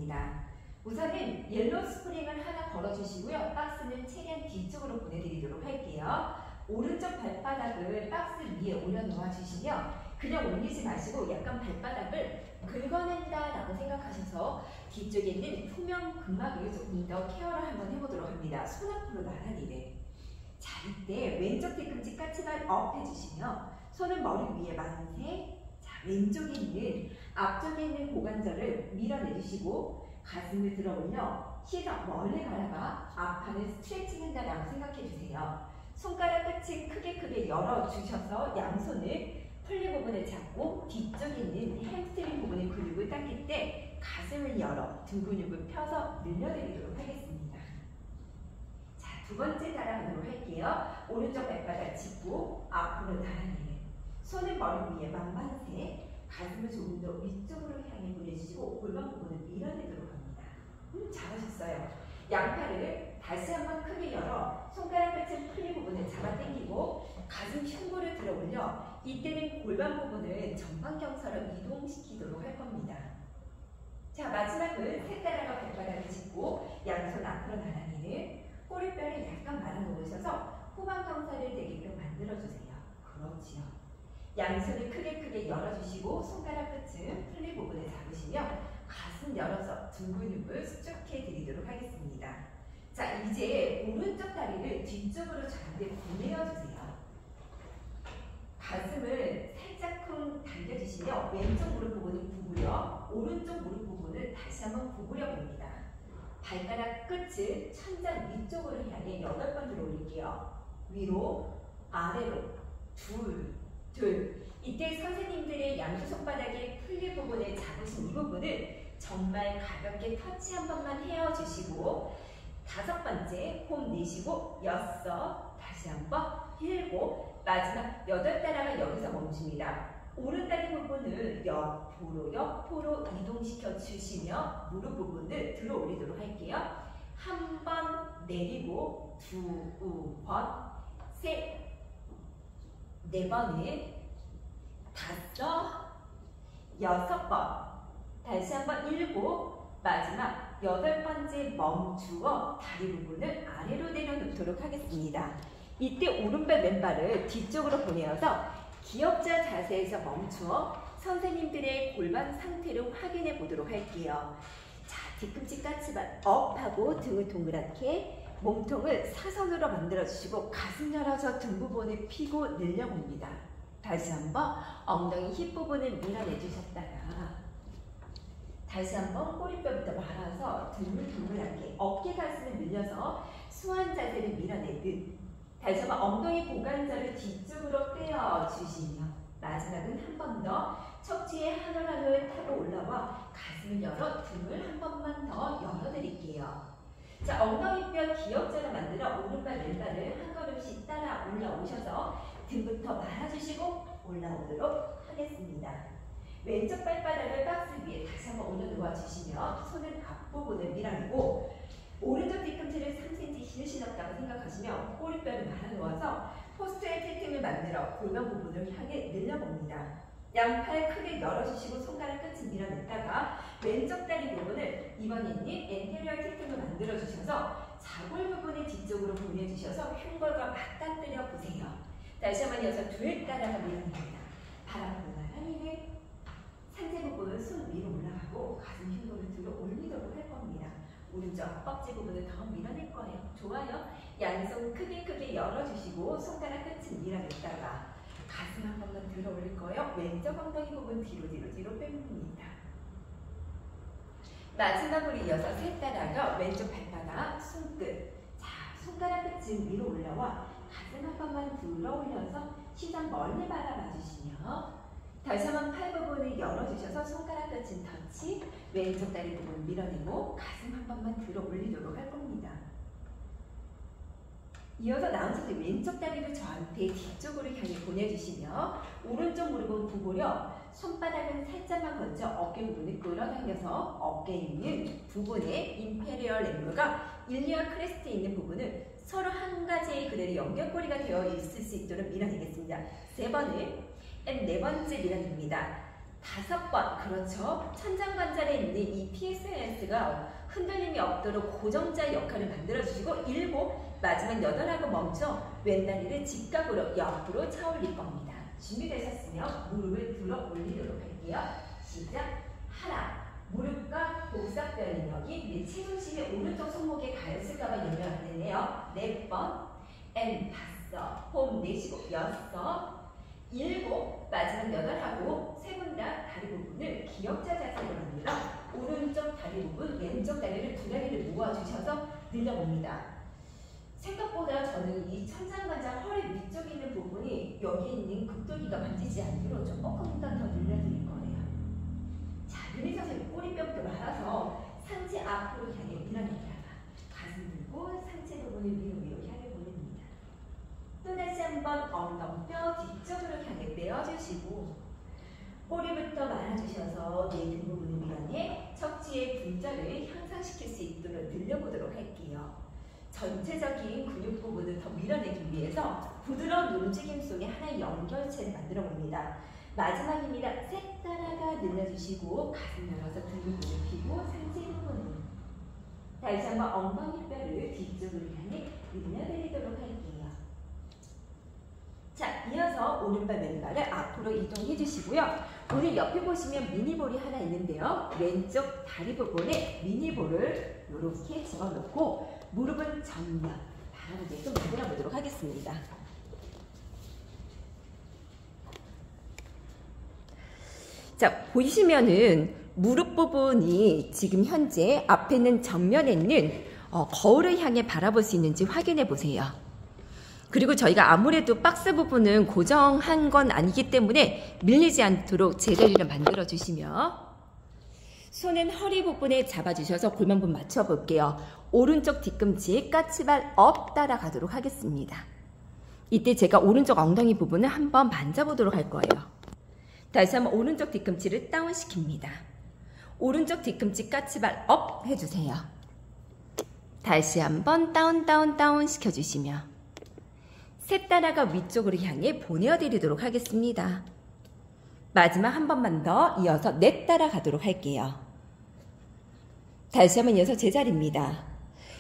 하겠습니다. 우선은 옐로우 스프링을 하나 걸어주시고요. 박스는 최대한 뒤쪽으로 보내드리도록 할게요. 오른쪽 발바닥을 박스 위에 올려놓아 주시며 그냥 올리지 마시고 약간 발바닥을 긁어낸다라고 생각하셔서 뒤쪽에 있는 투명 근막을 조금 더 케어를 한번 해보도록 합니다. 손 앞으로 나란히를. 자, 이때 왼쪽 뒤꿈치 까치발 업 해주시며 손은 머리 위에 만세. 자, 왼쪽에 있는 앞쪽에 있는 고관절을 밀어내주시고 가슴을 들어 올려 시선 멀리 바라봐 앞판을 스트레칭 한다라고 생각해주세요. 손가락 끝을 크게 열어주셔서 양손을 풀리 부분을 잡고 뒤쪽에 있는 햄스트링 부분의 근육을 당길 때 가슴을 열어 등 근육을 펴서 늘려드리도록 하겠습니다. 자, 두 번째 따라하도록 할게요. 오른쪽 발바닥 짚고 앞으로 나란히 손을 머리 위에 만반세 가슴을 조금 더 위쪽으로 향해 보내주시고 골반 부분을 밀어내도록 합니다. 잘하셨어요. 양팔을 다시 한번 크게 열어 손가락 끝을 풀리 부분을 잡아 당기고 가슴 흉부를 들어 올려 이때는 골반 부분을 정방경처럼 이동시키도록 할 겁니다. 자, 마지막은 세 따라가 발바닥을 짚고 양손 앞으로 나란히를 꼬리뼈를 약간 말아 놓으셔서 후방경사를 되게끔 만들어주세요. 그렇지요. 양손을 크게 열어주시고 손가락 끝은 풀리 부분을 잡으시며 가슴 열어서 등 근육을 수축해 드리도록 하겠습니다. 자, 이제 오른쪽 다리를 뒤쪽으로 좌우에 보내어주세요. 가슴을 살짝쿵 당겨주시며 왼쪽 무릎 부분을 구부려 오른쪽 무릎 부분을 다시 한번 구부려 봅니다. 발가락 끝을 천장 위쪽으로 향해 8번 들어 올릴게요. 위로, 아래로, 둘. 이때 선생님들의 양수 손바닥에 풀릴 부분을 잡으신 이 부분을 정말 가볍게 터치 한 번만 헤어주시고 5번째 홈 내쉬고 6, 다시 한번 7, 마지막 8따라가 여기서 멈춥니다. 오른다리 부분을 옆으로 이동시켜 주시며 무릎 부분을 들어 올리도록 할게요. 한 번 내리고 2번, 셋, 4번을 5, 6번, 다시 한번 7, 마지막 8번째 멈추어 다리 부분을 아래로 내려놓도록 하겠습니다. 이때 오른발 왼발을 뒤쪽으로 보내어서 기역자 자세에서 멈추어 선생님들의 골반 상태를 확인해 보도록 할게요. 자, 뒤꿈치 까치발 업하고 등을 동그랗게 몸통을 사선으로 만들어주시고 가슴 열어서 등 부분을 피고 늘려봅니다. 다시 한번 엉덩이 힙 부분을 밀어내주셨다가 다시 한번 꼬리뼈부터 말아서 등을 동그랗게 어깨 가슴을 늘려서 수완 자세를 밀어내듯 다시 한번 엉덩이 고관절을 뒤쪽으로 빼어주시며 마지막은 한 번 더 척추에 한올 타고 올라와 가슴을 열어 등을 한 번만 더 열어드릴게요. 자, 엉덩이뼈 기역자를 만들어 오른발 왼발을 한 걸음씩 따라 올라오셔서 등부터 말아주시고 올라오도록 하겠습니다. 왼쪽 발바닥을 박스 위에 다시 한번 올려놓아 주시며 손은 앞부분을 밀어내고 오른쪽 뒤꿈치를 3cm 힘을 실었다고 생각하시며 꼬리뼈를 말아놓아서 포스트의 tilting을 만들어 골반 부분을 향해 늘려봅니다. 양팔 크게 열어주시고 손가락 끝을 밀어냈다가 왼쪽 다리 부분을 이번에는 엔테리어 tilting을 만들어주셔서 자골 부분을 뒤쪽으로 보내주셔서 흉골과 맞닥뜨려 보세요. 다시 한번 이어서 두 따라가 밀어냅니다. 바람으로 나란히를 상체 부분은 손 위로 올라가고 가슴 흉골을 들어 올리도록 할 겁니다. 오른쪽 앞벅지 부분을 더 밀어낼 거예요. 좋아요. 양손 크게 열어주시고 손가락 끝을 밀어냈다가 가슴 한 번만 들어 올릴 거예요. 왼쪽 엉덩이 부분 뒤로 빼봅니다. 마지막으로 이어서 세 따라가 왼쪽 발바닥, 손끝. 자, 손가락 끝은 위로 올라와 가슴 한 번만 들어 올려서 시선 멀리 바라봐 주시며 다시 한번 팔 부분을 열어주셔서 손가락 끝은 터치, 왼쪽 다리 부분 밀어내고 가슴 한 번만 들어 올리도록 할 겁니다. 이어서 나오셔서 왼쪽 다리를 저한테 뒤쪽으로 향해 보내주시며 오른쪽 무릎은 구부려 손바닥은 살짝만 건져 어깨 부분을 끌어당겨서 어깨에 있는 부분에 임페리얼 랭브가 일리아 크레스트에 있는 부분을 서로 한 가지의 그대로 연결고리가 되어 있을 수 있도록 밀어내겠습니다. 3번을 4번째 밀어냅니다. 5번, 그렇죠. 천장관절에 있는 이 PSLS가 흔들림이 없도록 고정자 역할을 만들어주시고 7, 마지막 8하고 멈춰 왼다리를 직각으로 옆으로 차올릴 겁니다. 준비되셨으면 무릎을 들어 올리도록 할게요. 시작. 하나, 무릎과 복사뼈는 여기 내 체중심이 오른쪽 손목에 가였을까봐 염려 안 되네요. 4번, N 5, 홈 내쉬고 6, 7, 마지막 8하고 세 분 다 다리 부분을 기역자 자세로 만들어 오른쪽 다리 부분, 왼쪽 다리를 두 다리를 모아주셔서 늘려봅니다. 생각보다 저는 이 천장관절 허리 위쪽에 있는 부분이 여기 있는 극돌기가 만지지 않도록 조금만 더 늘려드릴 거예요. 자, 늘리셔서 꼬리뼈부터 말아서 상체 앞으로 향해 밀어내다가 가슴 들고 상체 부분을 위로 향해 보냅니다. 또다시 한번 엉덩뼈 뒤쪽으로 향해 내어주시고 꼬리부터 말아주셔서 내 등 부분을 밀어내 척추의 분절을 향상시킬 수 있도록 늘려보도록 할게요. 전체적인 근육 부분을 더 밀어내기 위해서 부드러운 움직임 속에 하나의 연결체를 만들어 봅니다. 마지막입니다. 셋 따라가 늘려주시고 가슴 열어서 등 부분을 펴고 상체 부분을 다시 한번 엉덩이뼈를 뒤쪽으로 향해 늘려드리도록 할게요. 자, 이어서 오른발 왼발을 앞으로 이동해 주시고요. 오늘 옆에 보시면 미니볼이 하나 있는데요. 왼쪽 다리 부분에 미니볼을 이렇게 집어넣고 무릎은 정면 바라보게끔 만들어 보도록 하겠습니다. 자, 보시면은 무릎 부분이 지금 현재 앞에 있는 정면에 있는 거울을 향해 바라볼 수 있는지 확인해 보세요. 그리고 저희가 아무래도 박스 부분은 고정한 건 아니기 때문에 밀리지 않도록 제자리를 만들어 주시며 손은 허리 부분에 잡아주셔서 골반부분 맞춰 볼게요. 오른쪽 뒤꿈치 까치발 업 따라가도록 하겠습니다. 이때 제가 오른쪽 엉덩이 부분을 한번 만져보도록 할 거예요. 다시 한번 오른쪽 뒤꿈치를 다운 시킵니다. 오른쪽 뒤꿈치 까치발 업 해주세요. 다시 한번 다운 시켜주시며 셋 따라가 위쪽으로 향해 보내어드리도록 하겠습니다. 마지막 한 번만 더 이어서 넷 따라가도록 할게요. 다시 한번 이어서 제자리입니다.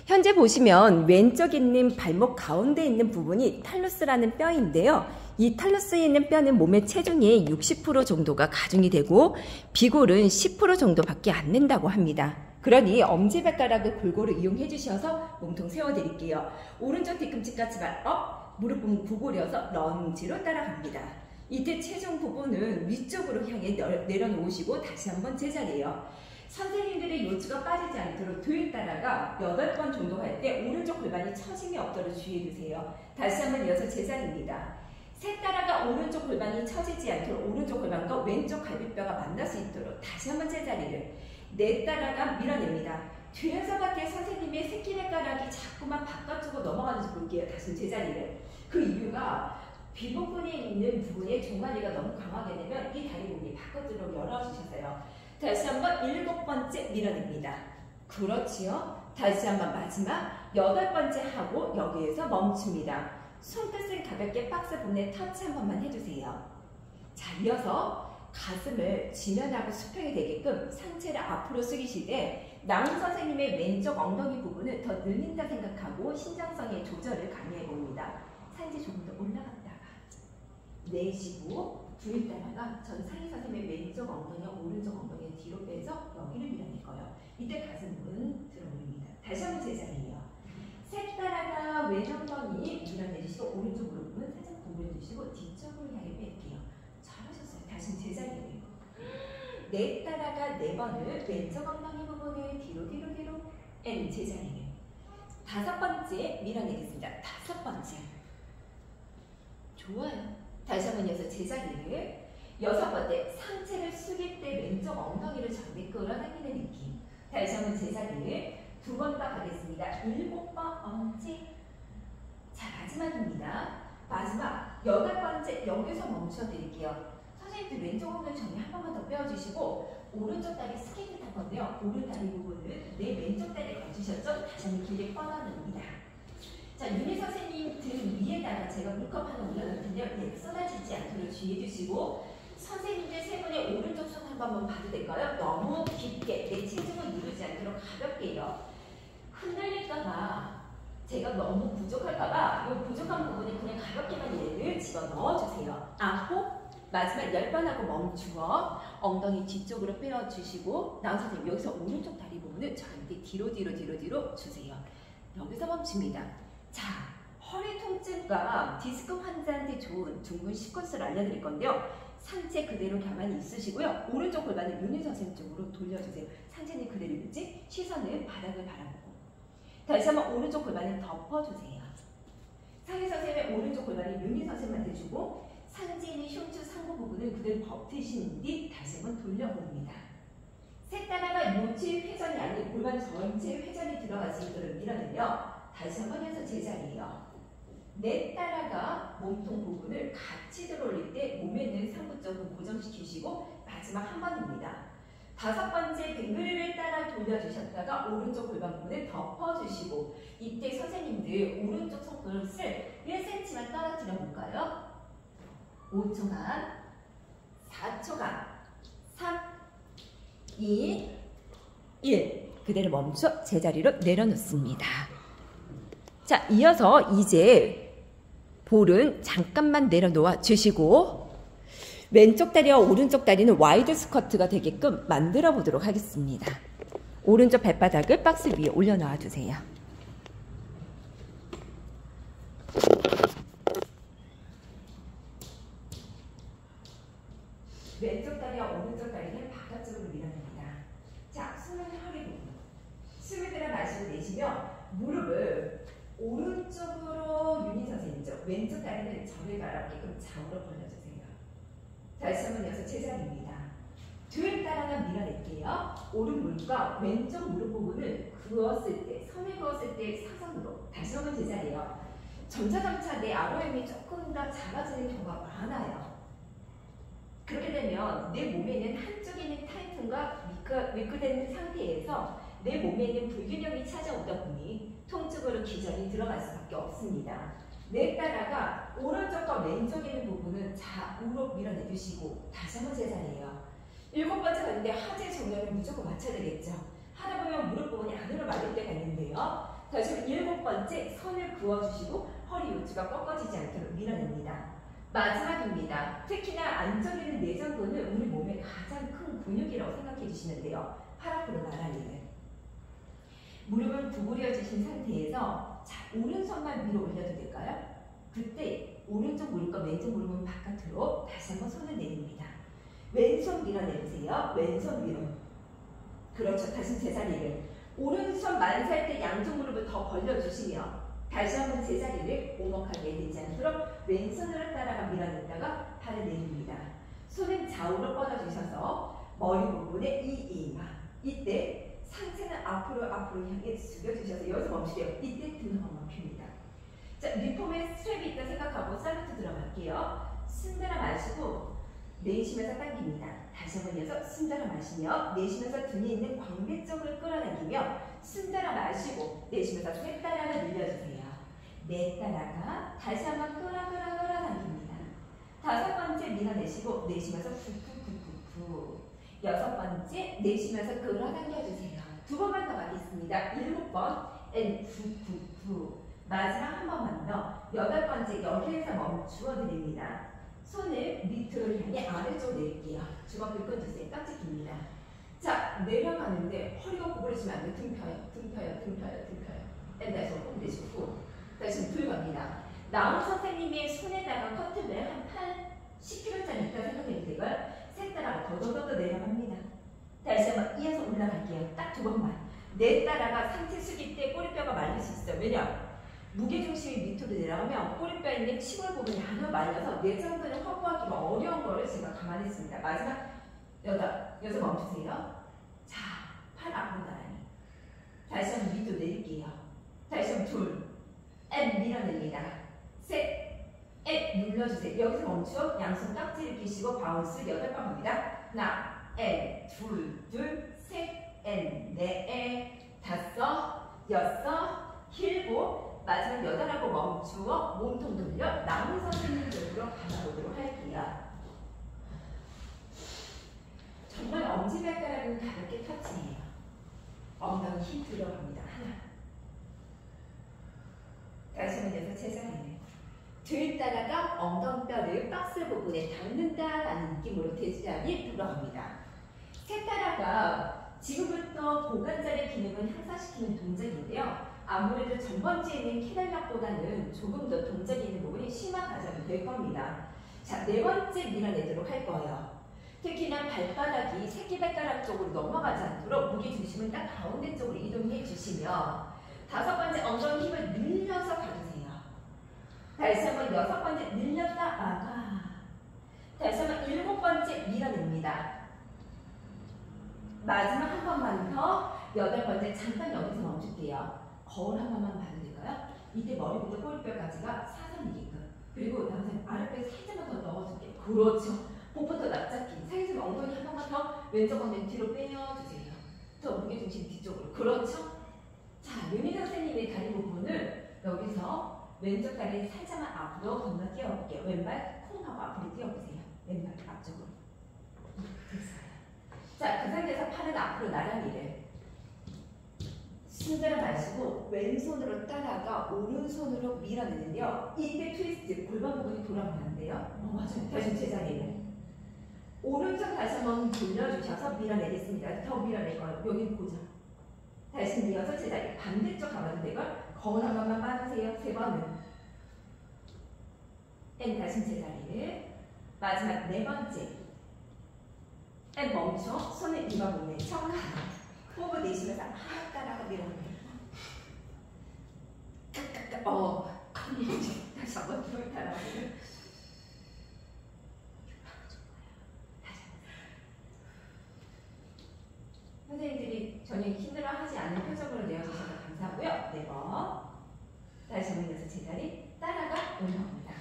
현재 보시면 왼쪽에 있는 발목 가운데 있는 부분이 탈루스라는 뼈인데요. 이 탈루스에 있는 뼈는 몸의 체중의 60% 정도가 가중이 되고 비골은 10% 정도밖에 안 된다고 합니다. 그러니 엄지발가락을 골고루 이용해 주셔서 몸통 세워드릴게요. 오른쪽 뒤꿈치 까치발 업, 무릎 부분 구부려서 런지로 따라갑니다. 이때 체중 부분은 위쪽으로 향해 내려놓으시고 다시 한번 제자리예요. 선생님들의 요추가 빠지지 않도록 둘 따라가 8번 정도 할 때 오른쪽 골반이 처짐이 없도록 주의해 주세요. 다시 한번 이어서 제자리입니다. 셋 따라가 오른쪽 골반이 처지지 않도록 오른쪽 골반과 왼쪽 갈비뼈가 만날 수 있도록 다시 한번 제자리를 넷 따라가 밀어냅니다. 뒤에서밖에 선생님의 새끼발가락이 자꾸만 바깥쪽으로 넘어가는지 볼게요. 다시 제자리를. 그 이유가 귀 부분에 있는 부분에 종아리가 너무 강하게 되면 이 다리 부분이 바깥으로 열어주셨어요. 다시 한번 7번째 밀어냅니다. 그렇지요. 다시 한번 마지막 8번째 하고 여기에서 멈춥니다. 손끝은 가볍게 박스 부분에 터치 한 번만 해주세요. 자, 이어서 가슴을 지면하고 수평이 되게끔 상체를 앞으로 숙이시되 나훈 선생님의 왼쪽 엉덩이 부분을 더 늘린다 생각하고 신장성의 조절을 강요해 봅니다. 상체 조금 더 올라갔다가 내쉬고 둘 따라가 전 상희 선생님의 왼쪽 엉덩이와 오른쪽 엉덩이 뒤로 빼서 여기를 밀어낼 거예요. 이때 가슴은 들어 올립니다. 다시 한번 제자리예요. 셋 따라가 왼 엉덩이 밀어내주시고 오른쪽 무릎은 살짝 구부려주시고 뒤쪽으로 향해 뺄게요. 잘하셨어요. 다시 제자리예요. 넷 따라가 4번을 왼쪽 엉덩이 부분을 뒤로 N 제자리예요. 5번째 밀어내겠습니다. 5번째. 좋아요. 다시 한번 이어서 제자리를 6번째 상체를 숙일 때 왼쪽 엉덩이를 전에 끌어당기는 느낌. 다시 한번 제자리를 2번 더 가겠습니다. 7번 엉치. 자, 마지막입니다. 마지막 8번째 여기서 멈춰 드릴게요. 선생님들 왼쪽 엉덩이 전에 한 번만 더 빼어주시고 오른쪽 다리 스케이트 탈 건데요. 오른 다리 부분을 내 왼쪽 다리에 걸치셨죠? 다시 한번 길게 뻗어냅니다. 자, 윤희 선생님 등 위에다가 제가 물컵 하나 올려놓을 텐데요. 네, 쏟아지지 않도록 주의해 주시고 선생님들 세 분의 오른쪽 손 한번 봐도 될까요? 너무 깊게 내 체중을 누르지 않도록 가볍게요. 흔들릴까봐 제가 너무 부족할까봐 이 부족한 부분에 그냥 가볍게만 얘를 집어 넣어주세요. 9, 마지막 10번 하고 멈추어 엉덩이 뒤쪽으로 빼어주시고 나은 선생님 여기서 오른쪽 다리 부분을 저한테 뒤로 주세요. 여기서 멈춥니다. 자, 허리 통증과 디스크 환자한테 좋은 둥근 시퀀스를 알려드릴 건데요. 상체 그대로 가만히 있으시고요. 오른쪽 골반을 윤희 선생님 쪽으로 돌려주세요. 상체는 그대로 유지, 시선은 바닥을 바라보고. 다시 한번 오른쪽 골반을 덮어주세요. 상희 선생님의 오른쪽 골반을 윤희 선생님한테 주고 상체는 흉추 상부 부분을 그대로 버티신 뒤 다시 한번 돌려봅니다. 셋 따라가 요치 회전이 아닌 골반 전체 회전이 들어갈 수 있도록 밀어내며 다시 한번 해서 제자리에요. 넷 따라가 몸통 부분을 같이 들어올릴 때 몸에 있는 상부 쪽은 고정시키시고 마지막 한 번입니다. 5번째 뱅그리를 따라 돌려주셨다가 오른쪽 골반 부분을 덮어주시고 이때 선생님들 오른쪽 손끝을 1cm만 떨어뜨려 볼까요? 5초간, 4초간, 3, 2, 1 그대로 멈춰 제자리로 내려놓습니다. 자, 이어서 이제 볼은 잠깐만 내려놓아 주시고 왼쪽 다리와 오른쪽 다리는 와이드 스쿼트가 되게끔 만들어 보도록 하겠습니다. 오른쪽 발바닥을 박스 위에 올려놔 주세요. 왼쪽 다리와 오른쪽 다리는 바깥쪽으로 밀어냅니다. 자, 숨은 허리 부분. 숨을 들어 마시고 내쉬며 무릎을 오른쪽으로 윤희 선생님이죠. 왼쪽 다리는 저를 바라보게끔 좌우로 벌려주세요. 다시 한번 여기서 제자리입니다. 등 따라가 밀어낼게요. 오른 무릎과 왼쪽 무릎 부분을 그었을 때, 선을 그었을 때 사선으로 다시 한번 제자리예요. 점차 내 ROM이 조금 더 작아지는 경우가 많아요. 그렇게 되면 내 몸에 있는 한쪽에 있는 타이튼과 위크된 상태에서 내 몸에 있는 불균형이 찾아오다 보니 통증으로 기전이 들어갈 수밖에 없습니다. 내 따라가 오른쪽과 왼쪽에 있는 부분은 좌우로 밀어내주시고 다시 한번 제자리예요. 7번째 가는데 하체 정렬을 무조건 맞춰야 되겠죠. 하다 보면 무릎 부분이 안으로 말릴 때가 있는데요. 다시 한번 7번째 선을 그어주시고 허리 요추가 꺾어지지 않도록 밀어냅니다. 마지막입니다. 특히나 안쪽에 있는 내전근은 우리 몸의 가장 큰 근육이라고 생각해 주시면 돼요. 팔 앞으로 나란히는. 무릎을 구부려 주신 상태에서 자, 오른손만 위로 올려도 될까요? 그때 오른쪽 무릎과 왼쪽 무릎은 바깥으로 다시 한번 손을 내립니다. 왼손 밀어내주세요. 왼손 위로. 그렇죠. 다시 제자리를. 오른손 만살 때 양쪽 무릎을 더 벌려주시며 다시 한번 제자리를 오목하게 되지 않도록 왼손으로 따라가 밀어냈다가 팔을 내립니다. 손은 좌우로 뻗어주셔서 머리 부분에 이마. 이때 상체는 앞으로 향해 숙여주셔서 여기서 멈추세요. 이때 등 한번 핍니다. 자, 리폼에 스트랩이 있다 생각하고 살루트 들어갈게요. 숨 들어 마시고 내쉬면서 당깁니다. 다시 한번 이어서 숨 들어 마시며 내쉬면서 등에 있는 광배 쪽을 끌어당기며 숨 들어 마시고 내쉬면서 셋 따라가 늘려주세요. 넷 따라가 다시 한번 끌어당깁니다. 5번째 밀어내시고 내쉬면서 쿡쿡쿡쿡. 6번째 내쉬면서 끌어당겨주세요. 2번만 더 가겠습니다. 7번 앤 쿡쿡쿡. 마지막 한 번만 더. 8번째 여기에서 멈추어 드립니다. 손을 밑으로 향해 아래쪽으로 내릴게요. 주먹 긁어주세요. 깍지 깁니다. 자, 내려가는데 허리가 구부러지면 안 돼요. 등 펴요. 다시 꼭 내쉬고 다시 들어갑니다. 나온 선생님의 손에다가 커튼을 한 10kg짜리 있다 생각해도 되고요. 셋 따라가 더더더 내려갑니다. 다시 한번 이어서 올라갈게요. 딱 2번만. 넷 따라가 상체 숙일 때 꼬리뼈가 말릴 수 있어요. 왜냐? 무게중심이 밑으로 내려가면 꼬리뼈에 있는 치골 부분이 하나 말려서 내전근을 확보하기가 어려운 거를 제가 감안했습니다. 마지막 8, 멈추세요. 자, 팔 앞으로 나란히. 다시 한번 밑으로 내릴게요. 다시 한번 둘, 앤 밀어냅니다. 셋, 앤 눌러주세요. 여기서 멈추어 양손 깍지를 끼시고 바운스 8번 합니다. 하나, 앤, 둘, 셋, 앤, 넷, 5, 6, 7, 마지막 8하고 멈추어 몸통 돌려 남은 선생님 쪽으로 가보도록 할게요. 엄지발가락은 가볍게 터치해요. 엉덩이 힘 들어갑니다. 하나. 다시 한번 여섯 제자리를. 들다가 엉덩뼈를 박스 부분에 닿는다라는 느낌으로 대자리에 들어갑니다. 셋 따라가 지금부터 고관절의 기능을 향상시키는 동작인데요. 아무래도 전번지에 있는 캐날락보다는 조금 더 동작이 있는 부분이 심한 과정이 될 겁니다. 자, 네 번째 밀어내도록 할 거예요. 특히나 발바닥이 새끼발가락 쪽으로 넘어가지 않도록 무게중심은 딱 가운데 쪽으로 이동해 주시며 다섯 번째 엉덩이 힘을 늘려서 가주세요. 다시 한번 여섯 번째 늘렸다 아가. 다시 한번 일곱 번째 밀어냅니다. 마지막 한 번만 더. 여덟 번째 잠깐 여기서 멈출게요. 거울 한 번만 봐도 될까요? 이때 머리부터 꼬리뼈까지가 사선이게끔. 그리고 나는 아랫배 살짝만 더 넣어줄게요. 그렇죠. 복부터 납작히. 살짝 엉덩이 한 번만 더. 왼쪽 엉덩이 뒤로 빼어주세요. 더 무게중심 뒤쪽으로. 그렇죠. 자, 윤희 선생님의 다리 부분을 여기서 왼쪽 다리 살짝만 앞으로 건너 뛰어볼게요. 왼발 콩 하고 앞으로 뛰어보세요. 왼발 앞쪽으로. 됐어요. 자, 그 상태에서 팔은 앞으로 나란히를. 숨들어 마시고 왼손으로 따라가 오른손으로 밀어내는데요. 이때 트위스트 골반 부분이 돌아가는데요. 맞아요. 다시 제자리를. 오른쪽 다시 한번 돌려주셔서 밀어내겠습니다. 더 밀어낼 거예요. 여기 고정. 다시 이어서 제자리 반대쪽 가봐도 되걸. 거울 한 번만 빠주세요. 세 번은. 다시 제자리를. 마지막 네 번째. 멈춰. 손을 입어보면 척. 호흡을 내쉬면서 하나 따라가 밀어내요. 다시 한번 둘 따라가. 선생님들이 전혀 힘들어하지 않는 표정으로 내어주셔서 감사하고요. 네 번. 다시 한번 이어서 제자리 따라가 올라옵니다.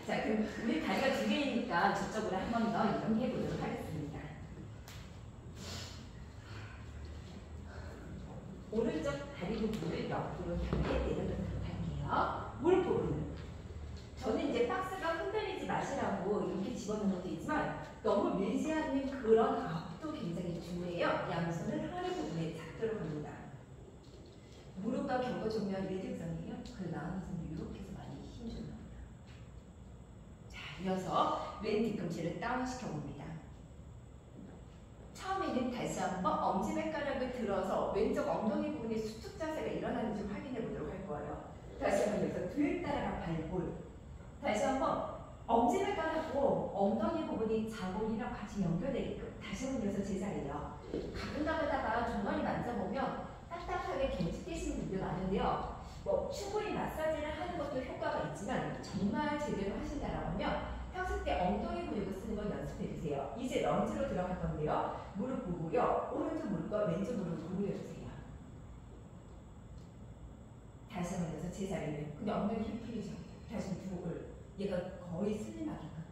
자, 그럼 우리 다리가 두 개이니까 저쪽으로 한 번 더 이동해 보도록 하겠습니다. 오른쪽 다리 부분을 옆으로 향해 내려놓도록 할게요. 무릎 부분은 저는 이제 박스가 흔들리지 마시라고 이렇게 집어넣은 것도 있지만 너무 밀지 않는 그런 압도 굉장히 중요해요. 양손을 허리 부분에 잡도록 합니다. 무릎과 경고 정면 일직선이에요. 그 나은 손을 이렇게 해서 많이 힘주는 겁니다. 자, 이어서 왼 뒤꿈치를 다운시켜 봅니다. 처음에는 다시 한번 엄지발가락을 들어서 왼쪽 엉덩이 부분에 수축 자세가 일어나는지 확인해 보도록 할 거예요. 다시 한번 여기서 들 따라가 발볼. 다시 한번 엄지발가락고 엉덩이 부분이 자골이랑 같이 연결되게끔 다시 한번 여기서 제자리요. 가끔 가다가 종아리 만져보면 딱딱하게 경직되시는 분들 많은데요. 충분히 마사지를 하는 것도 효과가 있지만 정말 제대로 하신다라고 하면 평소 때 엉덩이 근육을 쓰는 걸 연습해 주세요. 이제 런지로 들어갈 건데요. 무릎 보고요. 오른쪽 무릎과 왼쪽 무릎을 구부려 주세요. 다시 한번 여기서 제자리를. 근데 엉덩이 힘 풀리죠. 다시 두골. 얘가 거의 슬림하게끔.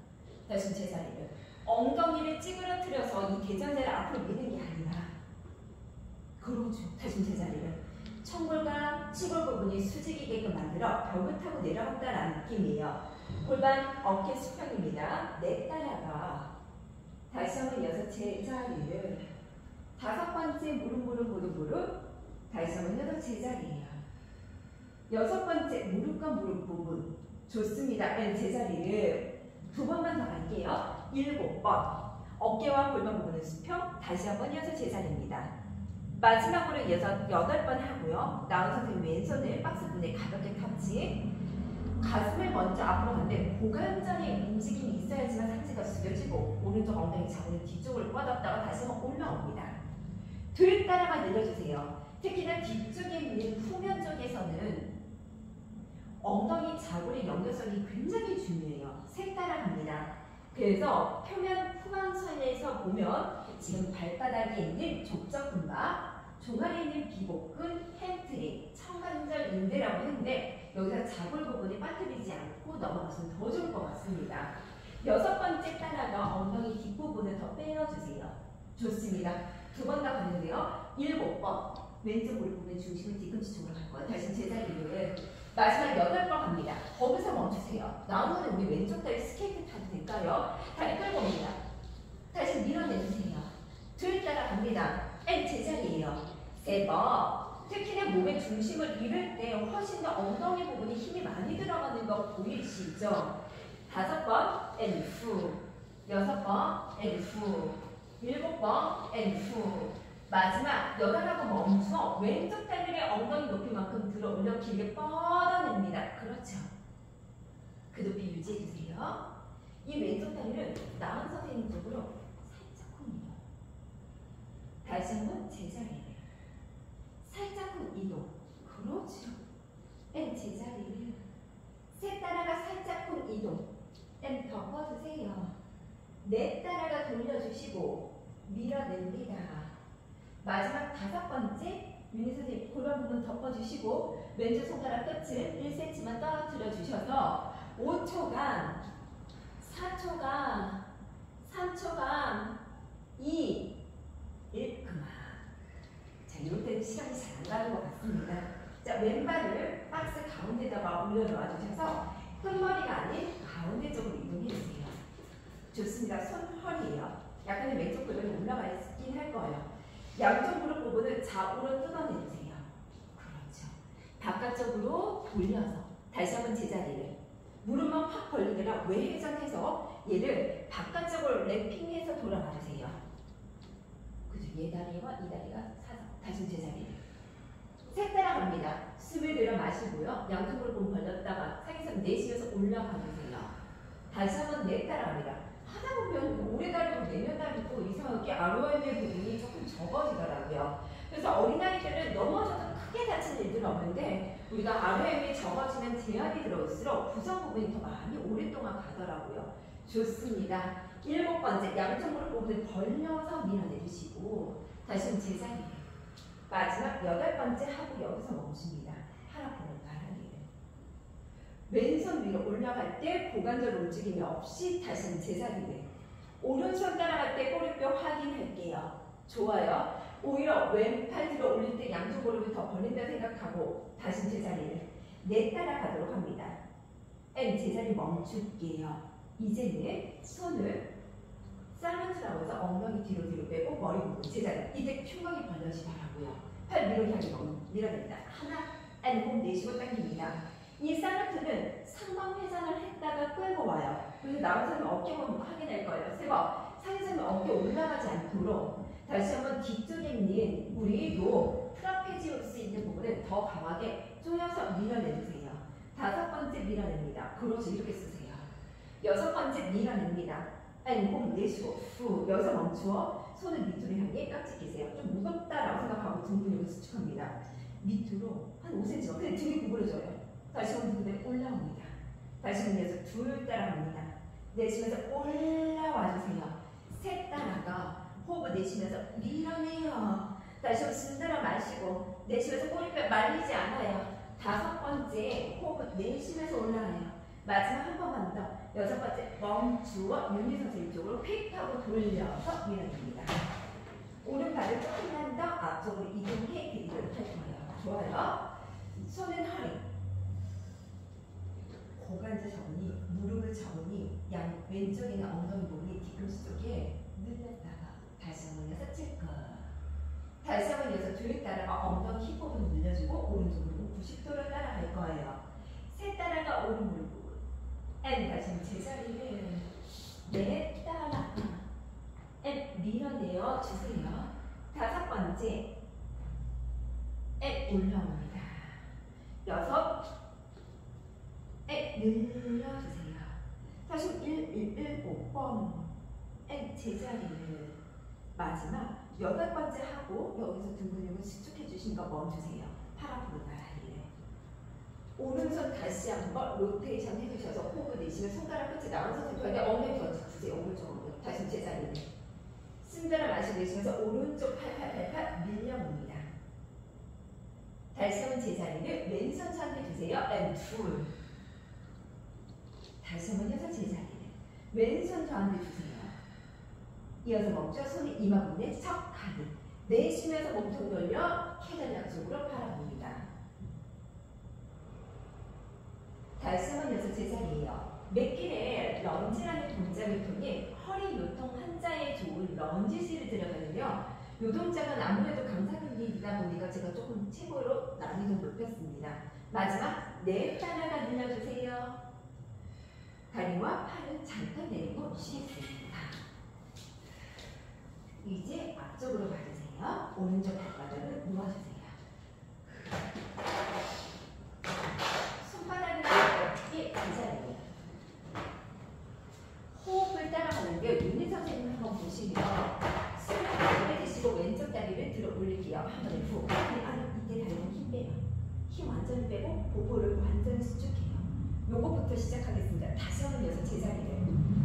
다시 제자리를. 엉덩이를 찌그러뜨려서 이 대전자를 앞으로 미는 게 아니라 그렇죠. 다시 제자리를. 청골과 치골 부분이 수직이게끔 만들어 벽을 타고 내려간다는 느낌이에요. 골반 어깨 수평입니다. 내 따라가. 다시 한번 여섯 제자리를. 다섯 번째 무릎. 다시 한번 여섯 제자리예요. 여섯 번째 무릎과 무릎 부분. 좋습니다. 제자리를 두 번만 더 갈게요. 일곱 번. 어깨와 골반 부분은 수평. 다시 한번 이어서 제자리입니다. 마지막으로 이어서 여덟 번 하고요. 나은 선생님 왼손을 박스 부분에 가볍게 터치. 가슴을 먼저 앞으로 가는데 고관절의 움직임이 있어야지만 상체가 숙여지고 오른쪽 엉덩이 자국이 뒤쪽으로 뻗었다가 다시 한번 올라옵니다. 들 따라가 늘려주세요. 특히나 뒤쪽에 있는 후면 쪽에서는 엉덩이 자골의 연결성이 굉장히 중요해요. 셋 따라갑니다. 그래서 표면 후방선에서 보면 지금 발바닥에 있는 족저근막, 종아리에 있는 비복근, 햄트링, 청관절 인대라고 했는데 여기서 자골 부분이 빠뜨리지 않고 넘어가시면 더 좋을 것 같습니다. 여섯 번째 따라가 엉덩이 뒷부분을 더 빼어주세요. 좋습니다. 두 번 더 가는데요. 일곱 번. 왼쪽 무릎 부분의 중심을 뒤꿈치 쪽으로 갈 거예요. 다시 제자리를 마지막 8번 갑니다. 거기서 멈추세요. 나오면 우리 왼쪽 다리 스케이트 타도 될까요? 다리 끌고 옵니다. 다시 밀어내주세요. 둘 따라 갑니다. 앤 제자리예요. 3번. 특히나 몸의 중심을 잃을 때 훨씬 더 엉덩이 부분에 힘이 많이 들어가는 거 보이시죠? 5번 앤 후. 6번 앤 후. 7번 앤 후. 마지막 8하고 멈춰 왼쪽 다리를 엉덩이 높이만큼 들어 올려 길게 뻗어냅니다. 그렇죠. 그 높이 유지해주세요. 이 왼쪽 다리를 나은 선생님 쪽으로 살짝 쿵. 다시 한번 제자리를 살짝쿵 이동. 그렇죠. 앤 제자리를 셋 따라가 살짝쿵 이동. 앤 덮어주세요. 넷 따라가 돌려주시고 밀어냅니다. 마지막 5번째 윤희 선생님 골반 부분 덮어주시고 왼쪽 손가락 끝을 1cm만 떨어뜨려 주셔서 5초간 4초간 3초간 2 1 그만. 자, 이럴 때는 시간이 잘 안 가는 것 같습니다. 자, 왼발을 박스 가운데다가 올려놓아 주셔서 끈머리가 아닌 가운데 쪽으로 이동해 주세요. 좋습니다. 손 허리예요. 약간의 왼쪽 근육이 올라가 있긴 할 거예요. 양쪽 무릎 부분을 좌우로 뜯어내주세요. 그렇죠. 바깥쪽으로 돌려서 다시 한번 제자리를 무릎만 확 벌리느라 외회전해서 얘를 바깥쪽으로 랩핑해서 돌아가 주세요. 그죠? 얘 다리와 이 다리가 사선. 다시 제자리를 셋 따라갑니다. 숨을 들여 마시고요. 양쪽 무릎은 벌렸다가 상의선 내쉬면서 올라가 주세요. 다시 한번 넷 따라갑니다. 하다 보면 오래 다리고 내면 다리고 이상하게 아로에의 부분이 조금 적어지더라고요. 그래서 어린아이들은 넘어져도 크게 다친 일들은 없는데 우리가 아로에이 적어지면 제한이 들어올수록 부정 부분이 더 많이 오랫동안 가더라고요. 좋습니다. 7번째 양쪽 무릎 부분을 벌려서 밀어내주시고 다시 한번 제자리에 마지막 8번째 하고 여기서 멈춥니다. 팔 앞으로 나란히를 왼손 위로 올라갈 때 고관절 움직임이 없이 다시 한번 제자리를 오른손 따라갈 때 꼬리뼈 확인할게요. 좋아요. 오히려 왼팔 뒤로 올릴 때 양쪽 무릎을 더 벌린다 생각하고 다시 제자리를 내 따라가도록 합니다. 앤 제자리 멈출게요. 이제는 손을 쌀문트라고 해서 엉덩이 뒤로 빼고 머리 부분 제자리. 이때 흉곽이 벌려지더라고요. 팔 위로 향해 밀어냅니다. 하나, 앤 몸 내쉬고 당깁니다. 이 쌀문트는 상방 회전을 했다가 끌고 와요. 그래서 나온 사람은 어깨 부분 확인할 거예요. 3번, 상의선은 어깨 올라가지 않도록 다시 한번 뒤쪽에 있는 우리 요 트라페지우스 있는 부분을 더 강하게 조여서 밀어내주세요. 5번째 밀어냅니다. 그렇죠. 이렇게 쓰세요. 6번째 밀어냅니다. 몸 내쉬고 후 여기서 멈추어 손을 밑으로 향해 깍지 끼세요. 좀 무겁다라고 생각하고 등 근육을 수축합니다. 밑으로 한 5cm 그냥 등이 구부러져요. 다시 한번 그대로 올라옵니다. 다시 한번 내서 둘 따라갑니다. 내쉬면서 올라와 주세요. 셋 따라가 호흡 내쉬면서 밀어내요. 다시 한번 숨들어 마시고 내쉬면서 꼬리뼈 말리지 않아요. 5번째 호흡 내쉬면서 올라가요. 마지막 한 번만 더. 6번째 멈추어 윤희 선생님 쪽으로 휙 하고 돌려서 밀어냅니다. 오른발을 조금만 더 앞쪽으로 이동해 드리도록 할 거예요. 좋아요. 손은 허리. 고관절 접니, 무릎을 접니, 양 왼쪽에 있는 엉덩이 부분이 뒤꿈치 쪽에 늘렸다가 다시 한번 여서 체크. 다시 한번 여서 둘 따라가 엉덩이 힙 부분 늘려주고 오른쪽 무릎은 90도로 따라갈 거예요. 셋 따라가 오른 무릎 부분. 앤 다시 한번 제자리를 넷 따라 앤 밀어내어 주세요. 5번째 앤 올라옵니다. 6 늘려주세요. 다시 7번 제자리를 마지막 8번째 하고 여기서 등 근육을 수축해 주신 거 멈추세요. 팔 앞으로 나란히를 오른손 다시 한번 로테이션 해주셔서 호흡 내쉬면 손가락 끝에 나와서 들어갈 때 엉덩이 더 주세요. 오른쪽으로 다시 제자리를 숨들어 마시고 내쉬면서 오른쪽 팔 밀려옵니다. 다시 한번 제자리를 왼손 손에 주세요. 앤 둘 다시 한번 여서 제자리를 왼손 저한테 주세요. 이어서 멈춰 손이 이마 부분에 척 가득 내쉬면서 몸통 돌려 캐들려 제자리예요. 맥길의 런지라는 동작을 통해 허리 요통 환자에 좋은 런지 시리즈를 하는데요. 이 동작은 아무래도 강사분들이다 보니까 제가 조금 최고로 난이도 높였습니다. 마지막 네 따라가 늘려주세요. 다리와 팔은 잠깐 내리고 쉬겠습니다. 이제 앞쪽으로 가주세요. 오른쪽 발바닥을 누워주세요. 손바닥을 어떻게 제자리예요. 호흡을 따라가는데요. 윤희 선생님 한번 보시면 숨을 가만히 드시고 왼쪽 다리를 들어 올릴게요. 한 번에 후. 이때 다리는 힘 빼요. 힘 완전히 빼고 보보를 완전히 수축해요. 요거부터 시작하겠습니다. 다시 한번 이어서 제자리를.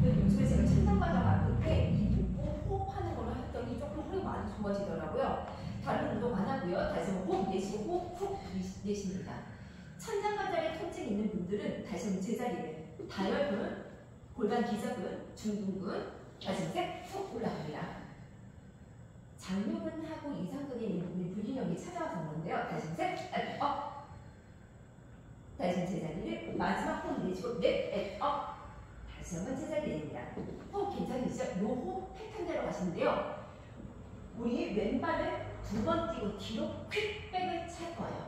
요즘에 제가 천장바닥 아플 때 이 복부 호흡하는 걸로 했더니 조금 허리 많이 좋아지더라고요. 다른 운동 안 하고요. 다시 한번 호흡 내쉬고 호흡 훅 내쉽니다. 천장바닥에 통증이 있는 분들은 다시 한번 제자리를. 다혈근, 골반 기저근, 중둔근, 다시 훅 올라갑니다. 장요근하고 이상근에 있는 분이 불균형이 찾아와서 그런데요. 다시 셋, 업. 다시 제자리를 마지막 호흡 내쉬고 넷, 업. 다시 한번 제자리 내립니다. 호흡 괜찮으시죠? 이 호흡 패턴대로 가시는데요. 우리 왼발을 두 번 뛰고 뒤로 퀵백을 찰 거예요.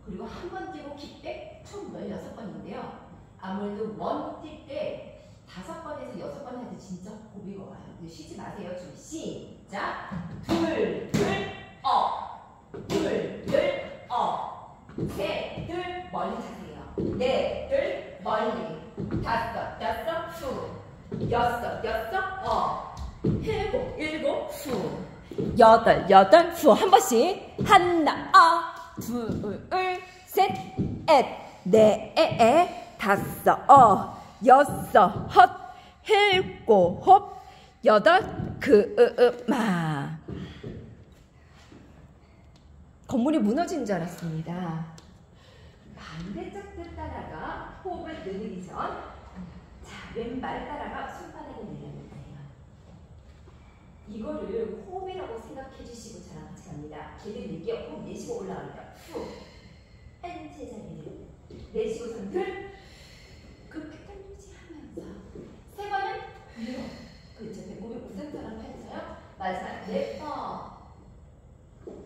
그리고 한 번 뛰고 킥백 총 16번인데요. 아무래도 원 뛸 때 5번에서 6번 할 때 진짜 고비가 와요. 근데 쉬지 마세요. 준비 시작. 둘, 업. 둘, 업. 셋, 멀리 차세요. 넷, 멀리. 다섯, 후. 여섯, 업. 일곱, 후. 여덟, 후. 한 번씩. 하나, 둘, 셋, 넷, 다섯, 여섯, 일곱, 여덟, 건물이 무너진 줄 알았습니다. 반대쪽 뜻 따라가 호흡을 늘리기 전, 자, 왼발 따라가 손바닥을 내려놓으세요. 이거를 호흡이라고 생각해 주시고 저랑 같이 갑니다. 길을 밀게요. 호흡 내쉬고 올라갑니다. 후. 한 제자리를 내쉬고선 들. 그 패턴 유지하면서 세 번은 위로. 그렇죠. 배꼽이 우선처럼 펼쳐요. 마지막 4번.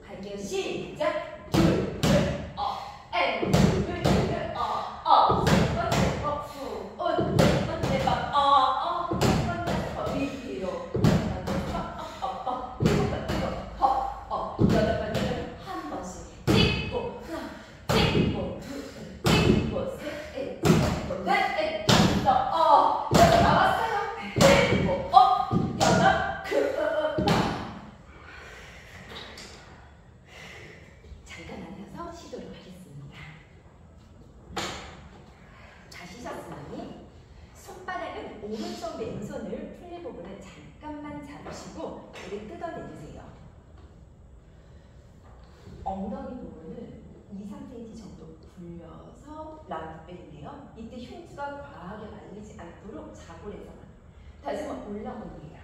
갈게요. 시작. 둘, 업, 앤, 둘, 업, 세 번, 후, 세 번, 세 번, 위로. 여덟 번째는 한 번씩 찍고, 찍고, 찍고, 셋, 찍고, 넷, 다섯, 여덟 나왔어요. 일곱, 여덟, 잠깐 앉아서 시도를 하겠습니다. 다시 쉬었으니 손바닥은 오른쪽 왼손을 플리 부분을 잠깐만 잡으시고 이를 뜯어내주세요. 엉덩이 부분을 2-3cm 정도 굴려서 라운드 빼는데요. 이때 흉추가 과하게 말리지 않도록 자골에서만 다시 한번 올라옵니다.